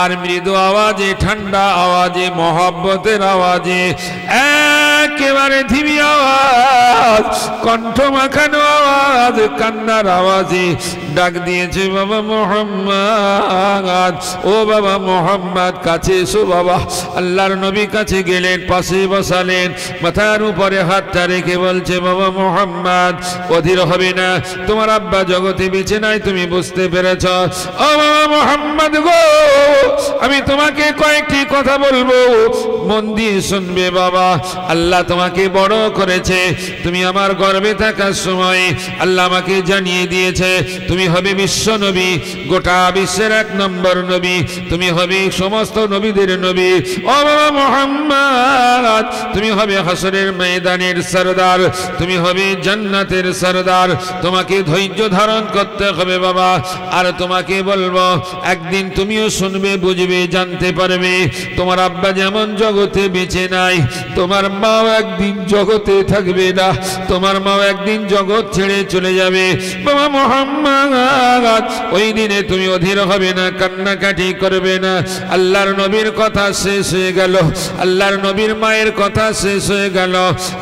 আর মৃদু আওয়াজে, ঠান্ডা আওয়াজে, মহব্বতের আওয়াজে, একেবারে ধিমি আওয়াজ, কণ্ঠ মাখানো আওয়াজ, কান্নার আওয়াজে ডাক দিয়েছে, বাবা মোহাম্মদ, ও বাবা মোহাম্মদ, কাছে এসো বাবা। আল্লাহর নবী কাছে গেলেন, পাশে বসালেন, মাথার উপরে হাতটা রেখে বলছে, বাবা মোহাম্মদ, অধীর হবে না, তোমার আব্বা জগতে বেঁচে নাই, তুমি বুঝতে পেরেছ? ও বাবা মোহাম্মদ গো, আমি তোমাকে কয়েকটি কথা বলবো, মন দিয়ে শুনবে বাবা। আল্লাহ তোমাকে বড় করেছে, তুমি আমার গর্ভে থাকার সময় আল্লাহ আমাকে জানিয়ে দিয়েছে তুমি হবে বিশ্ব নবী, গোটা বিশ্বের 1 নম্বর নবী, তুমি হবে সমস্ত নবীদের নবী। ও বাবা মুহাম্মদ, তুমি হবে হাসরের ময়দানের সরদার, তুমি হবে জান্নাতের সরদার, তোমাকে ধৈর্য ধারণ করতে হবে বাবা। আর তোমাকে বলবো, একদিন তুমিও শুনবে, বুঝবে, জানতে পারবে, তোমার আব্বা যেমন জগতে বেঁচে নাই, তোমার মাও একদিন জগতে থাকবে না, তোমার মাও একদিন জগৎ ছেড়ে চলে যাবে। বাবা মুহাম্মদ, ওই দিনে তুমি অধীর হবে না, কান্নাকাটি করবে না। আল্লাহর নবীর কথা শেষ হয়ে গেল, আল্লাহর নবীর মায়ের কথা শেষ হয়ে গেল,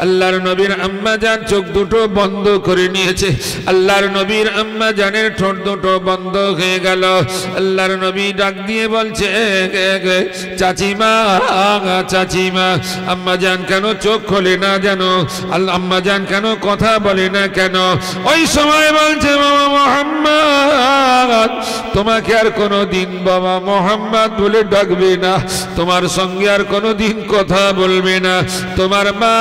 আল্লাহর নবীর আম্মা জান চোখ দুটো বন্ধ করে নিয়েছে, আল্লাহর নবীর আম্মা জানের ঠোঁট দুটো বন্ধ হয়ে গেল। আল্লাহর নবী ডাক দিয়ে বলছে, চাচিমা, চাচিমা, আম্মা জান কেন চোখ খোলে না জানো? আম্মা জান কেন কথা বলে না কেন? ওই সময় বলছে, বাবা মুহাম্মদ, তোমাকে আর কোনো দিন বাবা মুহাম্মদ বলে ডাকবে না, তোমার সঙ্গে আর কোনো দিন কথা বলবে না, তোমার মা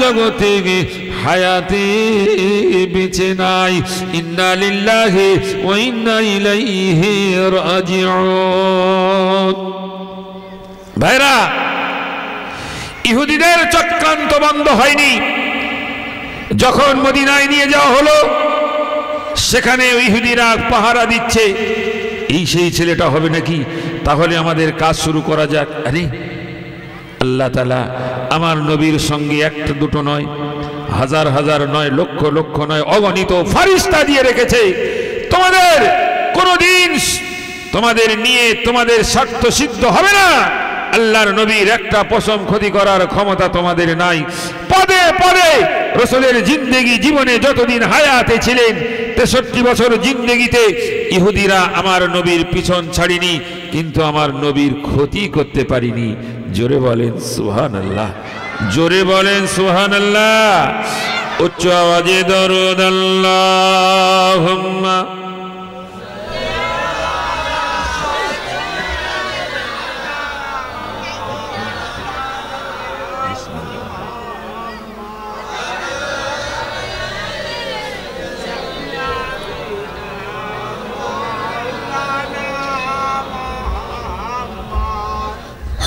জগতে হায়াতে বেঁচে নাই। ইন্না লিল্লাহি ওয়া ইন্না ইলাইহি রাজিউন। ভাইরা, ইহুদিদের চক্রান্ত বন্ধ হয়নি। যখন মদিনায় নিয়ে যাওয়া হলো, সেখানে ইহুদিরা পাহারা দিচ্ছে, এই সেই ছেলেটা হবে নাকি, তাহলে আমাদের কাজ শুরু করা যাক। আরে আল্লাহ তাআলা আমার নবীর সঙ্গে একটা দুটো নয়, হাজার হাজার নয়, লক্ষ লক্ষ নয়, অগণিত ফারিস্তা দিয়ে রেখেছে। তোমাদের কোনদিন তোমাদের নিয়ে তোমাদের স্বার্থ সিদ্ধ হবে না। আল্লাহর নবীর একটা পশম ক্ষতি করার ক্ষমতা তোমাদের নাই। পদে পদে রাসূলের জিন্দেগি জীবনে যতদিন হায়াতে ছিলেন, 63 বছর জিন্দেগিতে ইহুদিরা আমার নবীর পিছন ছাড়িনি, কিন্তু আমার নবীর ক্ষতি করতে পারিনি। জোরে বলেন সুবহানাল্লাহ, জোরে বলেন সুবহানাল্লাহ, উচ্চ আওয়াজে দরুদ আল্লাহুম্মা।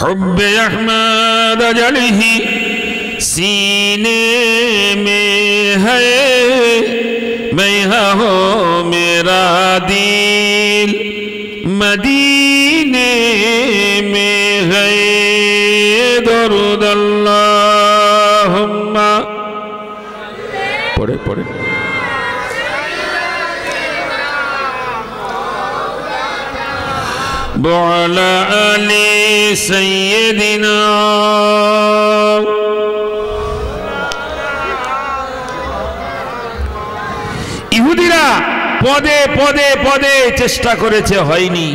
हुब्ब अहमद जलही सीने में है, मैं हो मेरा दिल मदीने में है। दरूद अल्लाहुम्मा, पढ़े पढ़े। وعلى آل سيدنا। ইহুদিরা পদে পদে পদে চেষ্টা করেছে, হয়নি।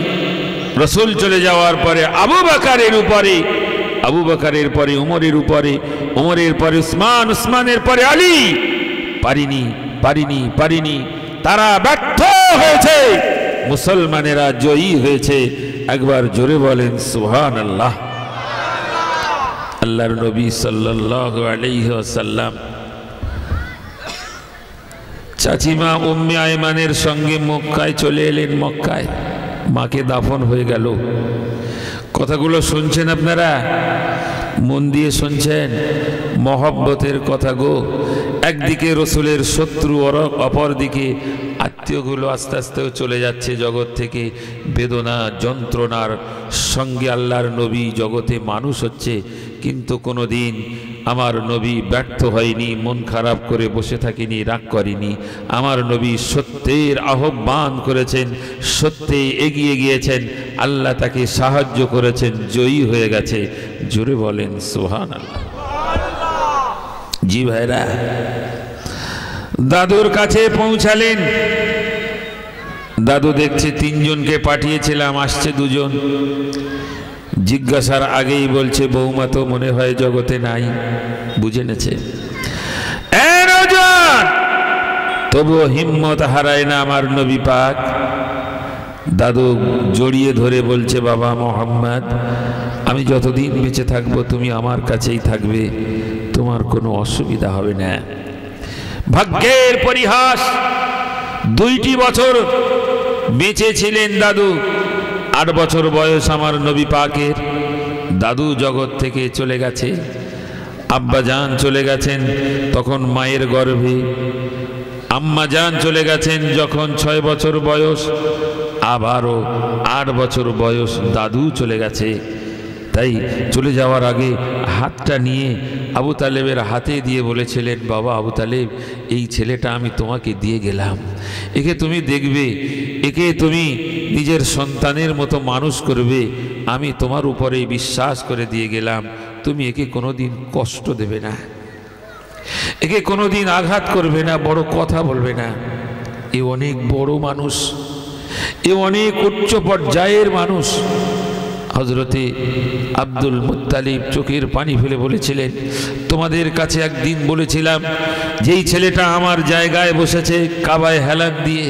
রসুল চলে যাওয়ার পরে আবু বকরের উপরে, আবু বকরের পরে উমরের উপরে, উমরের পরে উসমান, উসমানের পরে আলী। পারিনি পারিনি পারিনি, তারা ব্যর্থ হয়েছে, মুসলমানেরা জয়ী হয়েছে। একবার জোরে বলেন সুবহানাল্লাহ। আল্লাহর নবী সাল্লাল্লাহু আলাইহি ওয়াসাল্লাম চাচিমা উম্মে আয়মানের সঙ্গে মক্কায় চলে এলেন। মক্কায় মাকে দাফন হয়ে গেল। কথাগুলো শুনছেন আপনারা, মন দিয়ে শুনছেন? মহব্বতের কথা গো। একদিকে রসুলের শত্রু, অপরদিকে আত্মীয়গুলো আস্তে আস্তেও চলে যাচ্ছে জগৎ থেকে। বেদনা যন্ত্রণার সঙ্গে আল্লাহর নবী জগতে মানুষ হচ্ছে, কিন্তু কোনো দিন আমার নবী ব্যর্থ হয়নি, মন খারাপ করে বসে থাকিনি, রাগ করেনি। আমার নবী সত্যের আহ্বান করেছেন, সত্যে এগিয়ে গিয়েছেন, আল্লাহ তাকে সাহায্য করেছেন, জয়ী হয়ে গেছে। জোরে বলেন সুবহানাল্লাহ। জি ভাইরা, দাদুর কাছে পৌঁছালেন। দাদু দেখছে তিনজনকে পাঠিয়েছিলাম, আসছে দুজন। জিজ্ঞাসার আগেই বলছে বৌমা তো মনে হয় জগতে নাই। বুঝে নেছে, তবুও হিম্মত হারায় না আমার নবী পাক। দাদু জড়িয়ে ধরে বলছে বাবা মোহাম্মদ, আমি যতদিন বেঁচে থাকবো তুমি আমার কাছেই থাকবে, তোমার কোনো অসুবিধা হবে না। ভাগ্যের পরিহাস, 2টি বছর বেঁচে ছিলেন দাদু। 8 বছর বয়স আমার নবী পাকের। দাদু জগৎ থেকে চলে গেছে। আব্বা জান চলে গেছেন তখন মায়ের গর্ভে। আম্মা জান চলে গেছেন যখন 6 বছর বয়স। আবারও 8 বছর বয়স দাদু চলে গেছে। তাই চলে যাওয়ার আগে হাতটা নিয়ে আবু তালেবের হাতে দিয়ে বলেছিলেন, বাবা আবু তালেব, এই ছেলেটা আমি তোমাকে দিয়ে গেলাম, একে তুমি দেখবে, একে তুমি নিজের সন্তানের মতো মানুষ করবে। আমি তোমার উপরে বিশ্বাস করে দিয়ে গেলাম, তুমি একে কোনোদিন কষ্ট দেবে না, একে কোনোদিন আঘাত করবে না, বড় কথা বলবে না। এ অনেক বড় মানুষ, এ অনেক উচ্চ পর্যায়ের মানুষ। হযরতে আব্দুল মুত্তালিব চোখের পানি ফেলে বলেছিলেন, তোমাদের কাছে একদিন বলেছিলাম যেই ছেলেটা আমার জায়গায় বসেছে কাবায় হেলান দিয়ে,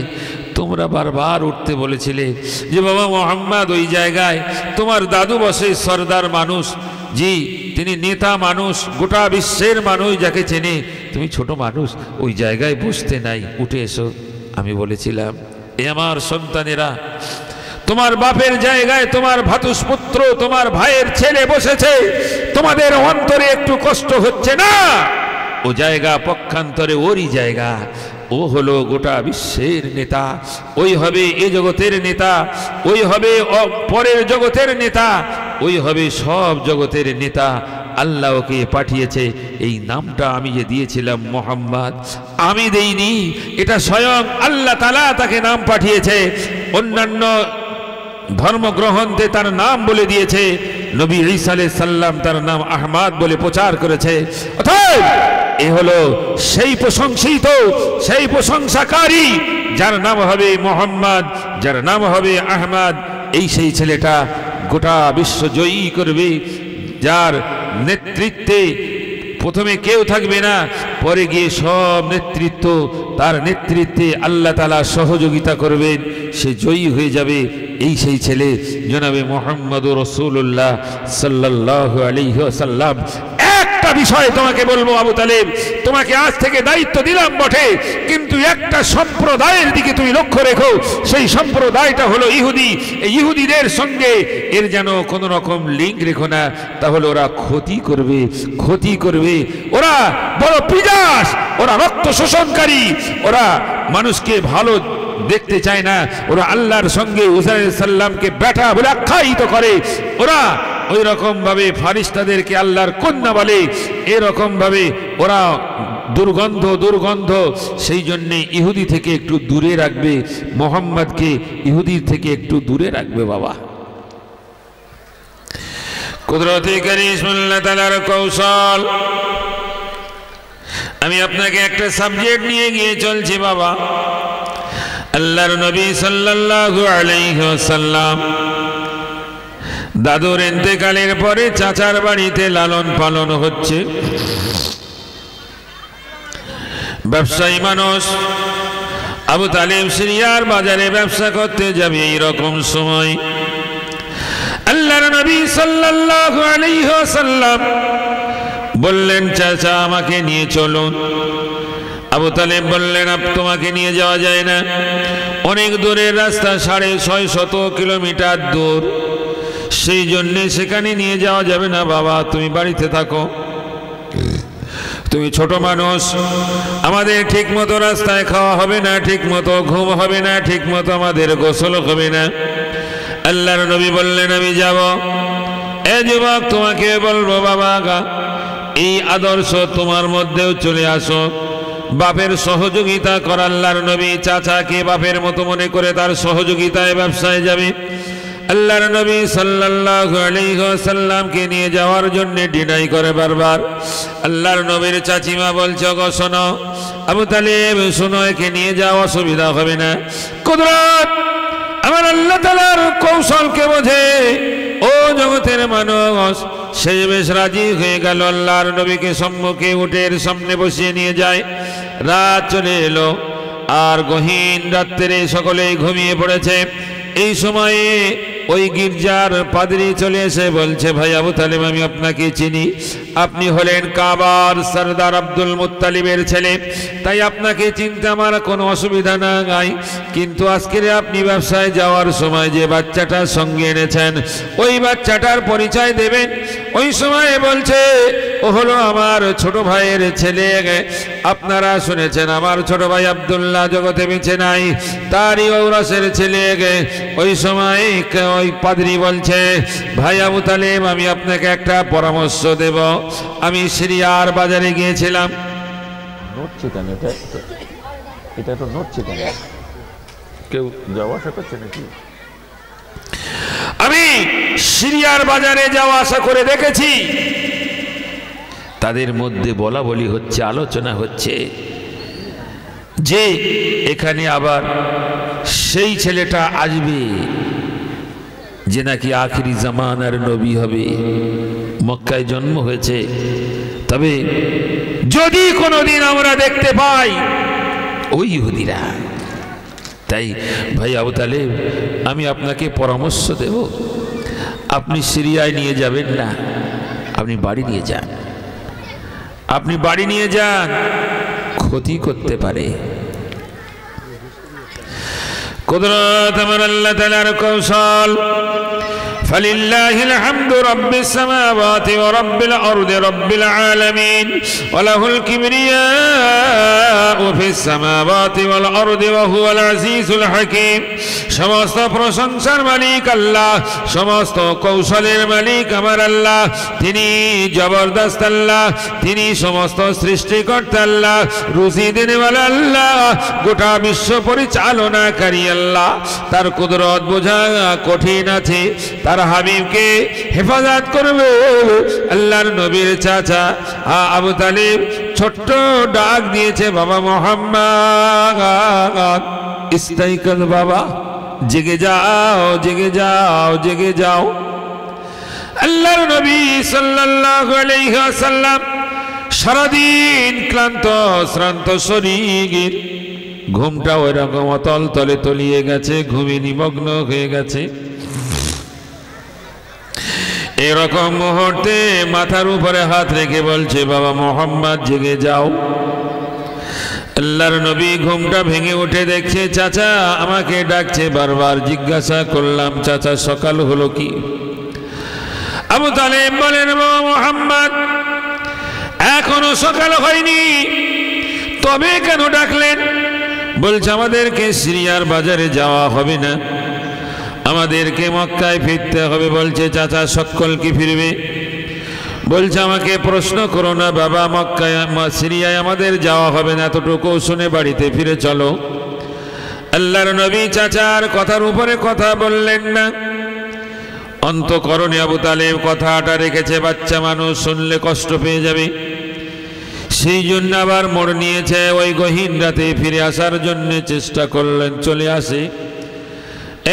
তোমরা বারবার উঠতে বলেছিলে যে বাবা মোহাম্মদ ওই জায়গায় তোমার দাদু বসে, সরদার মানুষ, জি তিনি নেতা মানুষ, গোটা বিশ্বের মানুষ যাকে চেনে, তুমি ছোট মানুষ, ওই জায়গায় বসতে নাই, উঠে এসো। আমি বলেছিলাম, এ আমার সন্তানেরা, তোমার বাপের জায়গায় তোমার ভ্রাতুষ্পুত্র, তোমার ভাইয়ের ছেলে বসেছে, তোমাদের অন্তরে একটু কষ্ট হচ্ছে না? ও জায়গা পক্ষান্তরে ওরই জায়গা, ও হলো গোটা বিশ্বের নেতা, ওই হবে এ জগতের নেতা, ওই হবে পরের জগতের নেতা, ওই হবে সব জগতের নেতা। আল্লাহ ওকে পাঠিয়েছে। এই নামটা আমি যে দিয়েছিলাম মোহাম্মদ, আমি দেইনি, এটা স্বয়ং আল্লাহ তাআলা তাকে নাম পাঠিয়েছে। অন্যান্য ধর্মগ্রন্থে তার নাম বলে দিয়েছে। নবী ঈসা আলাইহিস সালাম তার নাম আহমদ বলে প্রচার করেছে। অতএব এ হলো সেই প্রশংসিত, সেই প্রশংসাকারী যার নাম হবে মোহাম্মদ, যার নাম হবে আহমদ। এই সেই ছেলেটা গোটা বিশ্ব জয়ী করবে, যার নেতৃত্বে প্রথমে কেউ থাকবে না, পরে গিয়ে সব নেতৃত্ব তার নেতৃত্বে আল্লাহ তাআলা সহযোগিতা করবেন, সে জয়ী হয়ে যাবে। এই সেই ছেলে জনাবে মুহাম্মদুর রাসূলুল্লাহ সাল্লাল্লাহু আলাইহি ওয়াসাল্লাম। একটা বিষয় তোমাকে বলবো আবু তালেব, তোমাকে আজ থেকে দায়িত্ব দিলাম বটে, কিন্তু একটা সম্প্রদায়ের দিকে তুমি লক্ষ্য রেখো। সেই সম্প্রদায়টা হলো ইহুদি। এই ইহুদিদের সঙ্গে এর যেন কোনো রকম লিঙ্ক রেখো না, তাহলে ওরা ক্ষতি করবে, ক্ষতি করবে। ওরা বড় পিজাস, ওরা রক্ত শোষণকারী, ওরা মানুষকে ভালো দেখতে চায় না। ওরা আল্লাহর সঙ্গে উযাইর আলাইহিস সালামকে বেটা বলে আখ্যায়িত করে। ওরা ওই রকম ভাবে ফারিস্তাদেরকে আল্লাহর কন্যা বলে, এরকম ভাবে ওরা দুর্গন্ধ দুর্গন্ধ। সেই জন্যে ইহুদি থেকে একটু দূরে রাখবে, মোহাম্মদকে ইহুদির থেকে একটু দূরে রাখবে। বাবা কুদরতে কারিম আল্লাহ তাআলার কৌশল। আমি আপনাকে একটা সাবজেক্ট নিয়ে গিয়ে চলছি বাবা। আল্লাহর নবী সাল্লাল্লাহু আলাইহি ওয়াসাল্লাম দাদুর ইন্তেকালের পরে চাচার বাড়িতে লালন পালন হচ্ছে। ব্যবসায়ী মানুষ, আবু তালেব সিরিয়ার বাজারে ব্যবসা করতে যাবে। এইরকম সময় আল্লাহর নবী সাল্লাল্লাহু আলাইহি ওয়াসাল্লাম বললেন, চাচা আমাকে নিয়ে চলুন। আবু তালেব বললেন, তোমাকে নিয়ে যাওয়া যায় না, অনেক দূরের রাস্তা, 650 কিলোমিটার দূর, সেই জন্যে সেখানে নিয়ে যাওয়া যাবে না বাবা, তুমি বাড়িতে থাকো, তুমি ছোট মানুষ, আমাদের ঠিক মতো রাস্তায় খাওয়া হবে না, ঠিক মতো ঘুম হবে না, ঠিক মতো আমাদের গোসল হবে না। আল্লাহর নবী বললেন, আমি যাব। এ যুবক, তোমাকে বলবো বাবা, এই আদর্শ তোমার মধ্যেও চলে আসো, বাপের সহযোগিতা কর। আল্লাহর নবী চাচাকে বাপের মতো মনে করে তার সহযোগিতায় ব্যবসায় যাবে। আল্লাহর নবী সাল্লাল্লাহু আলাইহি ওয়াসাল্লামকে নিয়ে যাওয়ার জন্য ডিনাই করে বারবার। আল্লাহর নবীর চাচিমা বলছে, গো শোনো আবু তালেব, শোনো, একে নিয়ে যাওয়া অসুবিধা হবে না। কুদরত আমার আল্লাহ তাআলার কৌশলকে বোঝে ও জগতের মানুষ। সে বেশ রাজি হয়ে গেল। আল্লাহর নবীকে সম্মুখে উটের সামনে বসিয়ে নিয়ে যায়। রাত চলে এলো, আর গহীন রাত্রে সকলেই ঘুমিয়ে পড়েছে। এই সময়ে ওই গির্জার পাদ্রী চলে এসে বলছে, ভাই আবু তালেব, আমি আপনাকে চিনি, আপনি হলেন কাবার সরদার আব্দুল মুত্তালিবের ছেলে, তাই আপনাকে চিনতে আমার কোনো অসুবিধা নাই। কিন্তু আজকের আপনি ব্যবসায় যাওয়ার সময় যে বাচ্চাটার সঙ্গে এনেছেন, ওই বাচ্চাটার পরিচয় দেবেন। ওই সময় বলছে, ও হলো আমার ছোট ভাইয়ের ছেলে। আপনারা শুনেছেন আমার ছোট ভাই আব্দুল্লাহ জগতে বেঁচে নাই, তারই ঔরসের ছেলে। ওই সময় ওই পাদ্রী বলছে, ভাই আবু তালেব, আমি আপনাকে একটা পরামর্শ দেব। আমি সিরিয়ার বাজারে গিয়েছিলাম। নড়ছে কেন এটা তো নড়ছে কেন? কেউ যাওয়া আসা করছে নাকি? আমি সিরিয়ার বাজারে যাওয়া আসা করে দেখেছি, তাদের মধ্যে বলা বলি হচ্ছে, আলোচনা হচ্ছে যে এখানে আবার সেই ছেলেটা আসবে যে নাকি আখিরি জামানার নবী হবে, মক্কায় জন্ম হয়েছে। তবে যদি কোনোদিন আমরা দেখতে পাই ওই ইহুদিরা, তাই ভাই আবু তালেব, আমি আপনাকে পরামর্শ দেব, আপনি সিরিয়ায় নিয়ে যাবেন না, আপনি বাড়ি নিয়ে যান। আপনি বাড়ি নিয়ে যান, ক্ষতি করতে পারে। কুদরত আমার আল্লাহ তাআলার কৌশল। فلله الحمد رب السماوات ورب الأرض رب العالمين وله الكبرياء في السماوات والأرض وهو العزيز الحكيم। সমস্ত প্রশংসার মালিক আল্লাহ, সমস্ত কৌশলের মালিক আমার আল্লাহ। তিনি জবরদস্ত আল্লাহ, তিনি সমস্ত সৃষ্টিকর্তা আল্লাহ, রুজি দেনেওয়ালা আল্লাহ, গোটা বিশ্ব পরিচালনাকারী আল্লাহ। তার কুদরত বোঝা কঠিন আছে। তার হাবিবকে হেফাজত করবে। আল্লাহর নবীর চাচা আবু তালেব ছোট্ট ডাক দিয়েছে, বাবা মুহাম্মদ, ইস্তাইকাল, বাবা জেগে যাও, জেগে যাও, জেগে যাও। আল্লাহর নবী সাল্লাল্লাহু আলাইহি ওয়াসাল্লাম সারাদিন ক্লান্ত শ্রান্ত শরীর, ঘুমটা ওই রকম অতল তলে তলিয়ে গেছে, ঘুমে নিমগ্ন হয়ে গেছে। এরকম মুহূর্তে মাথার উপরে হাত রেখে বলছে, বাবা মুহাম্মদ জেগে যাও। আল্লাহর নবী ঘুমটা ভেঙে উঠে দেখছে চাচা আমাকে ডাকছে। বারবার জিজ্ঞাসা করলাম, চাচা সকাল হলো কি? আবু তালেব বলেন, বাবা মুহাম্মদ এখনো সকাল হয়নি, তবে কেন ডাকলেন? বলছে, আমাদেরকে সিরিয়ার বাজারে যাওয়া হবে না, আমাদেরকে মক্কায় ফিরতে হবে। বলছে, চাচা সকল কি ফিরবে? বলছে, আমাকে প্রশ্ন করো না বাবা, মক্কায় সিরিয়ায় আমাদের যাওয়া হবে না, এতটুকু শুনে বাড়িতে ফিরে চলো। আল্লাহর নবী চাচার কথার উপরে কথা বললেন না। অন্তঃকরণে আবু তালেব কথাটা রেখেছে, বাচ্চা মানুষ শুনলে কষ্ট পেয়ে যাবে, সেই জন্য আবার মোড় নিয়েছে। ওই গহীন রাতে ফিরে আসার জন্য চেষ্টা করলেন, চলে আসে।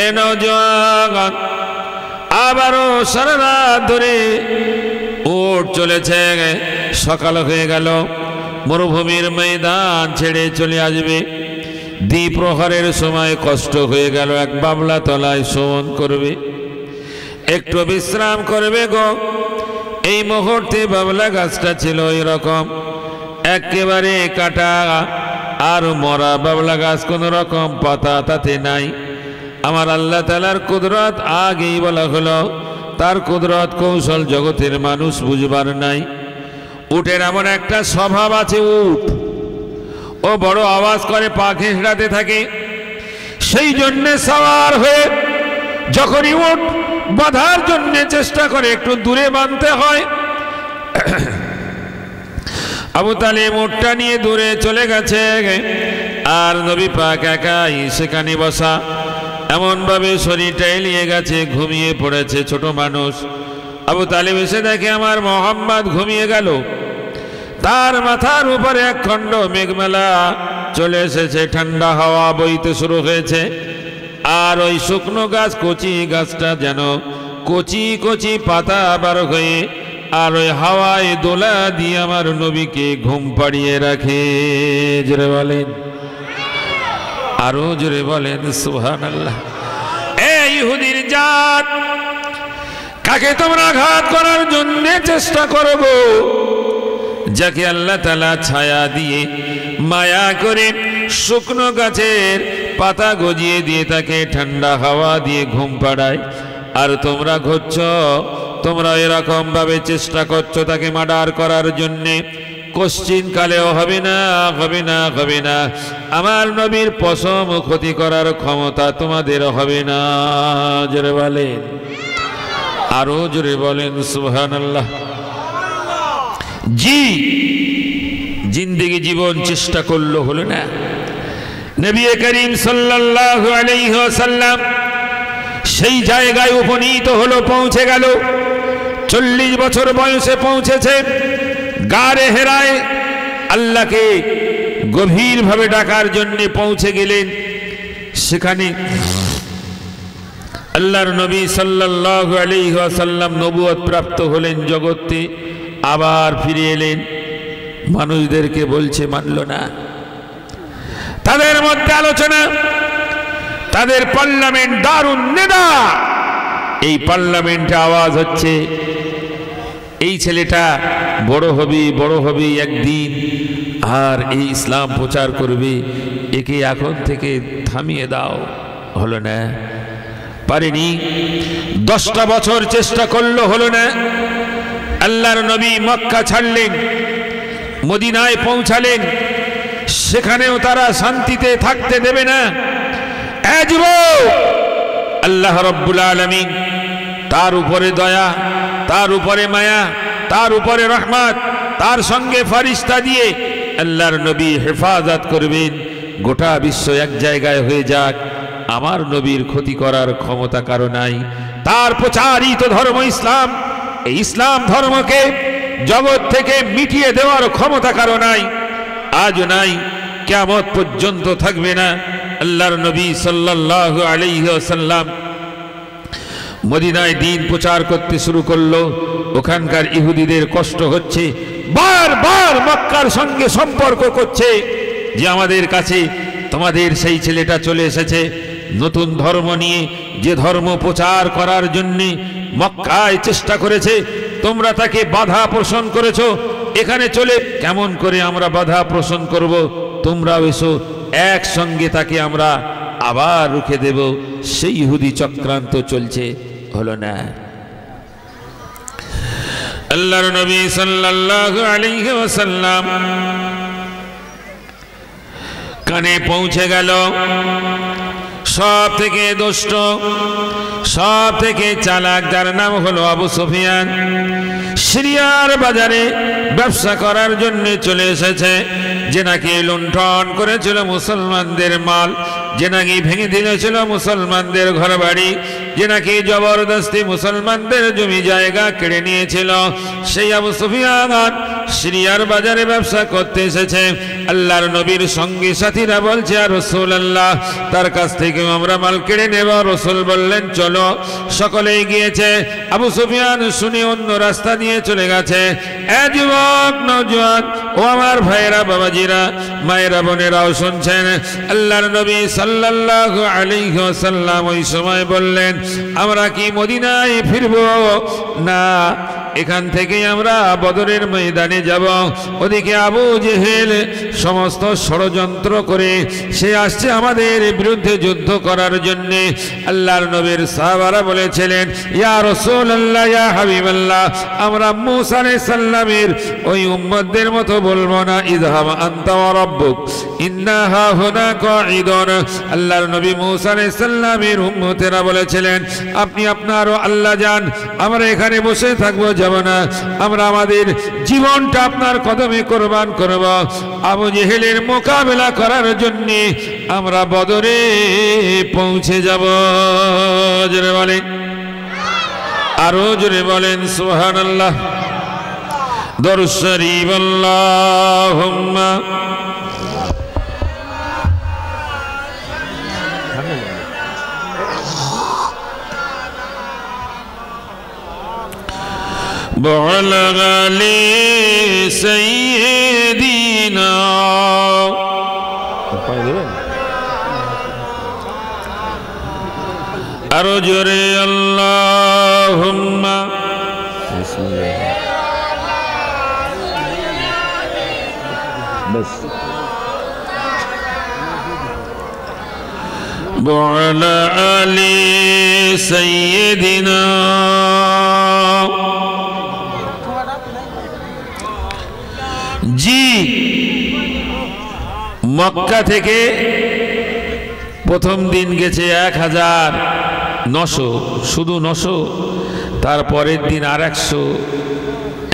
এ নওজওয়ান, আবারও সারা রাত ধরে উট চলেছে। সকাল হয়ে গেল, মরুভূমির ময়দান ছেড়ে চলে আসবে। দ্বিপ্রহরের সময় কষ্ট হয়ে গেল, এক বাবলা তলায় শোভন করবে, একটু বিশ্রাম করবে গো। এই মুহূর্তে বাবলা গাছটা ছিল এরকম একেবারে কাটা আর মরা বাবলা গাছ, কোন রকম পাতা তাতে নাই। আমার আল্লাহ তাআলার কুদরত আগেই বলা হলো, তার কুদরত কৌশল জগতের মানুষ বুঝবার নাই। উটের এমন একটা স্বভাব আছে, উট ও বড় আওয়াজ করে, পা ঘেঁষড়াতে থাকে। সেই জন্যে সাওয়ার হয়ে যখনই উট বাঁধার জন্য চেষ্টা করে একটু দূরে বাঁধতে হয়। আবু তালিব উটটা নিয়ে দূরে চলে গেছে, আর নবী পাক একাই সেখানে বসা। এমন ভাবে শরীরটা এলিয়ে গেছে, ঘুমিয়ে পড়েছে ছোট মানুষ। আবু তালিব এসে দেখে আমার মোহাম্মদ ঘুমিয়ে গেল। তার মাথার উপরে এক খণ্ড মেঘমেলা চলে এসেছে, ঠান্ডা হাওয়া বইতে শুরু হয়েছে। আর ওই শুকনো গাছ, কচি গাছটা যেন কচি কচি পাতা বার হয়ে আর ওই হাওয়ায় দোলা দিয়ে আমার নবীকে ঘুম পাড়িয়ে রাখে। জোরে বলেন, আরো জোরে বলেন সুবহানাল্লাহ। এই ইহুদির জাত, কাকে তোমরা আঘাত করার জন্য চেষ্টা করো গো? যাকে আল্লাহ তাআলা ছায়া দিয়ে মায়া করে শুকনো গাছের পাতা গজিয়ে দিয়ে তাকে ঠান্ডা হাওয়া দিয়ে ঘুম পাড়ায়, আর তোমরা ঘুরছ, তোমরা এরকম ভাবে চেষ্টা করছো তাকে মার্ডার করার জন্যে। কোশ্চিন কালেও হবে না, হবে না, হবে না। আমার নবীর পশম ক্ষতি করার ক্ষমতা তোমাদের হবে না। জোরে বলেন, আরো জোরে বলেন সুবহানাল্লাহ। জি, জিন্দেগি জীবন চেষ্টা করলো, হলো না। নবী করিম সাল্লাল্লাহু আলাইহি ওয়াসাল্লাম সেই জায়গায় উপনীত হলো, পৌঁছে গেল। 40 বছর বয়সে পৌঁছেছে। গারে হেরায় আল্লাহকে গভীরভাবে ডাকার জন্য পৌঁছে গেলেন। সেখানে আল্লাহর নবী সাল্লাল্লাহু আলাইহি ওয়াসাল্লাম নবুয়ত প্রাপ্ত হলেন, জগতে আবার ফিরে এলেন। মানুষদেরকে বলছে, মানল না। তাদের মধ্যে আলোচনা, তাদের পার্লামেন্ট দারুন নেদা। এই পার্লামেন্টে আওয়াজ হচ্ছে, এই ছেলেটা বড় হবে, বড় হবে একদিন, আর এই ইসলাম প্রচার করবে, একে এখন থেকে থামিয়ে দাও। হলো না, পারেনি। 10টা বছর চেষ্টা করলো, হলো না। আল্লাহর নবী মক্কা ছাড়লেন, মদিনায় পৌঁছালেন। সেখানেও তারা শান্তিতে থাকতে দেবে না। আল্লাহ রব্বুল আলামিন তার উপরে দয়া, তার উপরে মায়া, তার উপরে রহমত, তার সঙ্গে ফেরেশতা দিয়ে আল্লাহর নবী হেফাজত করবেন। গোটা বিশ্ব এক জায়গায় হয়ে যাক, আমার নবীর ক্ষতি করার ক্ষমতা কারো নাই। তার প্রচারিত ধর্ম ইসলাম, এই ইসলাম ধর্মকে জগৎ থেকে মিটিয়ে দেওয়ার ক্ষমতা কারো নাই, আজও নাই, কিয়ামত পর্যন্ত থাকবে না। আল্লাহর নবী সাল্লাল্লাহু আলাইহি ওয়াসাল্লাম মদিনায় দ্বীন প্রচার করতে শুরু করলো। ওখানকার ইহুদিদের কষ্ট হচ্ছে, বারবার মক্কার সঙ্গে সম্পর্ক করছে যে আমাদের কাছে তোমাদের সেই ছেলেটা চলে এসেছে নতুন ধর্ম নিয়ে, যে ধর্ম প্রচার করার জন্য মক্কায় চেষ্টা করেছে, তোমরা তাকে বাধা পোষণ করেছো। এখানে চলে কেমন করে আমরা বাধা পোষণ করব? তোমরাও এসো, একসঙ্গে তাকে আমরা আবার রুখে দেব। সেই ইহুদি চক্রান্ত চলছে, হলো না। আল্লাহর নবী সাল্লাল্লাহু আলাইহি ওয়াসাল্লাম কানে পৌঁছে গেল। সব থেকে দুষ্ট, সব থেকে চালাক, যার নাম হলো আবু সুফিয়ান, সিরিয়ার বাজারে ব্যবসা করার জন্য চলে এসেছে, যে নাকি লুণ্ঠন করেছিল মুসলমানদের মাল। যে নাকি ভেঙে দিয়েছিল মুসলমানদের ঘর বাড়ি, যে নাকি জবরদস্তি মুসলমানদের জমি জায়গা কেড়ে নিয়েছিল, সেই আবু সুফিয়ান সিরিয়ার বাজারে ব্যবসা করতে এসেছে। আল্লাহর নবীর সঙ্গী সাথীরা বলছে, আর রাসূলুল্লাহ তার কাছ থেকে আমরা মাল কেড়ে নেব। রাসূল বললেন চলো। সকলেই গিয়েছে। আবু সুফিয়ান শুনে অন্য রাস্তা দিয়ে চলে গেছে। এ যুবক নওজোয়ান, ও আমার ভাইয়েরা, বাবাজিরা, মায়েরা, বোনেরাও শুনছেন। আল্লাহর নবী সাল্লাল্লাহু আলাইহি ওয়াসাল্লাম ওই সময় বললেন, আমরা কি মদিনায় ফিরব না, এখান থেকেই আমরা বদরের ময়দানে যাব। ওদিকে আবু জেহেল সমস্ত ষড়যন্ত্র করে সে আসছে আমাদের বিরুদ্ধে যুদ্ধ করার জন্য। আল্লাহর নবীর সাহাবারা বলেছিলেন, ইয়া রাসূলুল্লাহ, ইয়া হাবিবাল্লাহ, আমরা মূসা আলাইহিস সালামের ওই উম্মতদের মতো বলবো না, ইযহাব আনতা ওয়া রাব্বুক ইন্না হাহুনা কাঈদুন। আল্লাহর নবী মূসা আলাইহিস সালামের উম্মতেরা বলেছিলেন, আপনি আপনার আল্লাহ যান, আমরা এখানে বসে থাকবো, যাব না, আমরা আমাদের জীবনটা আপনার কদমে কোরবান করব। আবু জেহেলের মোকাবেলা করার জন্য আমরা বদরে পৌঁছে যাব। জোরে বলেন, আরো জোরে বলেন সুবহানাল্লাহ। দরুদ শরীফ আল্লাহুম্মা وعلى آل سيدنا أرجو اللهم بسم الله بس وعلى آل سيدنا জি মক্কা থেকে প্রথম দিন গেছে 1900, শুধু 900, তারপরের দিন আর 100,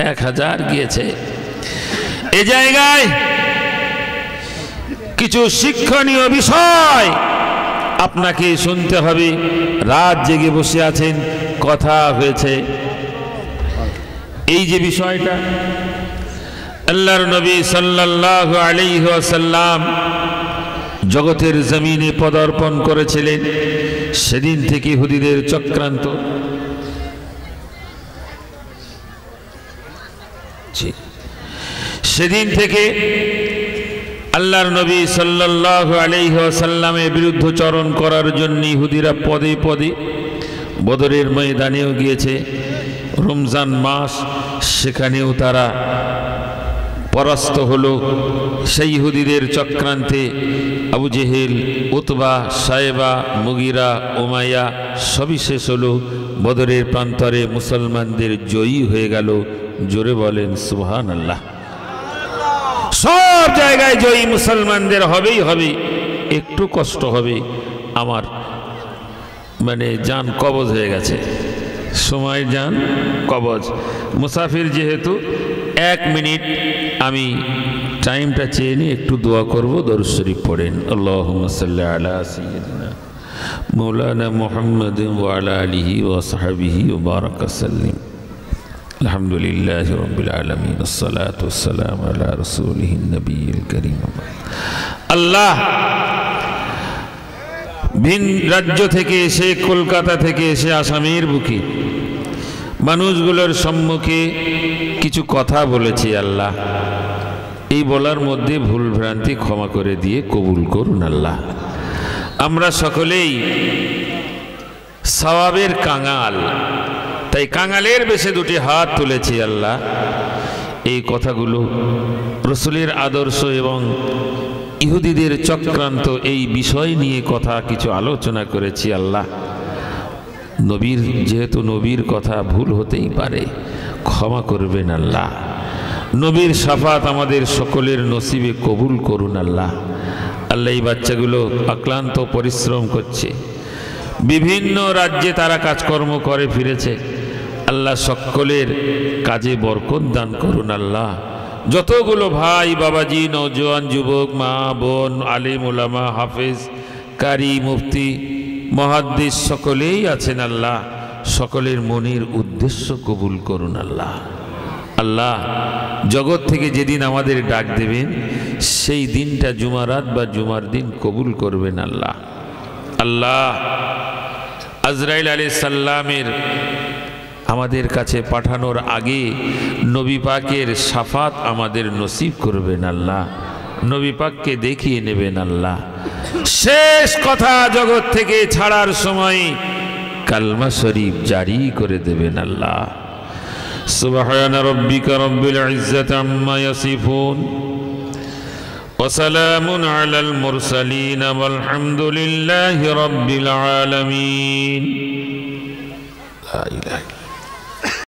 1000 গিয়েছে। এ জায়গায় কিছু শিক্ষণীয় বিষয় আপনাকে শুনতে হবে। রাত জেগে বসে আছেন, কথা হয়েছে। এই যে বিষয়টা আল্লাহর নবী সাল্লাল্লাহু আলাইহি ওয়াসাল্লাম জগতের জমিনে পদার্পণ করেছিলেন, সেদিন থেকে ইহুদিদের চক্রান্ত। সেদিন থেকে আল্লাহর নবী সাল্লাল্লাহু আলাইহি ওয়াসাল্লামের বিরুদ্ধচারণ করার জন্য ইহুদিরা পদে পদে বদরের ময়দানেও গিয়েছে। রমজান মাস, সেখানেও তারা পরাস্ত হলো। সেই ইহুদিদের চক্রান্তে আবু জেহেল, উতবা, সায়েবা, মুগিরা, উমাইয়া সবই শেষ হলো। বদরের প্রান্তরে মুসলমানদের জয়ী হয়ে গেল। জোরে বলেন সুবহানাল্লাহ। সব জায়গায় জয়ী মুসলমানদের হবেই হবে। একটু কষ্ট হবে, আমার মানে জান কবজ হয়ে গেছে, সময় জান কবজ। মুসাফির যেহেতু, 1 মিনিট আমি টাইমটা চেয়ে নিয়ে একটু দোয়া করব। দরুদ শরীফ পড়েন। আল্লাহুম্মা সাল্লি আলা সাইয়্যিদিনা মাওলানা মুহাম্মাদিন ওয়া আলা আলিহি ওয়া সাহবিহি ওয়া বারাকা সাল্লিম। আলহামদুলিল্লাহি রাব্বিল আলামিন, আসসালাতু ওয়াসসালামু আলা রাসূলিহিন নবিয়্যিল কারীম। আল্লাহ ভিন রাজ্য থেকে এসে, কলকাতা থেকে এসে আসামের বুকে মানুষগুলোর সম্মুখে কিছু কথা বলেছি। আল্লাহ এই বলার মধ্যে ভুল ভ্রান্তি ক্ষমা করে দিয়ে কবুল করুন আল্লাহ। আমরা সকলেই সওয়াবের কাঙাল, তাই কাঙালের বেশে 2টি হাত তুলেছি আল্লাহ। এই কথাগুলো রাসূলের আদর্শ এবং ইহুদিদের চক্রান্ত, এই বিষয় নিয়ে কথা কিছু আলোচনা করেছি আল্লাহ। নবীর, যেহেতু নবীর কথা ভুল হতেই পারে, ক্ষমা করবেন আল্লাহ। নবীর শাফাত আমাদের সকলের নসিবে কবুল করুন আল্লাহ। আল্লাহ এই বাচ্চাগুলো আক্লান্ত পরিশ্রম করছে, বিভিন্ন রাজ্যে তারা কাজকর্ম করে ফিরেছে। আল্লাহ সকলের কাজে বরকত দান করুন আল্লাহ। যতগুলো ভাই, বাবাজি, নওজোয়ান, যুবক, মা, বোন, আলিম, উলামা, হাফেজ, কারি, মুফতি, মুহাদ্দিস সকলেই আছেন আল্লাহ, সকলের মনের উদ্দেশ্য কবুল করুন আল্লাহ। আল্লাহ, জগৎ থেকে যেদিন আমাদের ডাক দেবেন সেই দিনটা জুমারাত বা জুমার দিন কবুল করবেন আল্লাহ। আল্লাহ, আজরাইল আলাইহিস সালামের আমাদের কাছে পাঠানোর আগে নবী পাকের শাফাত আমাদের নসিব করবেন আল্লাহ। নবী পাককে দেখিয়ে নেবেন আল্লাহ। শেষ কথা জগৎ থেকে ছাড়ার সময় কালমা শরীফ জারি করে দেবেন আল্লাহ। সুবহানা রাব্বিকা রাব্বিল ইজ্জাতি আম্মা ইয়াসিফুন ওয়া সালামুন আলাল মুরসালিন ওয়াল হামদুলিল্লাহি রাব্বিল আলামিন। লা ইলাহা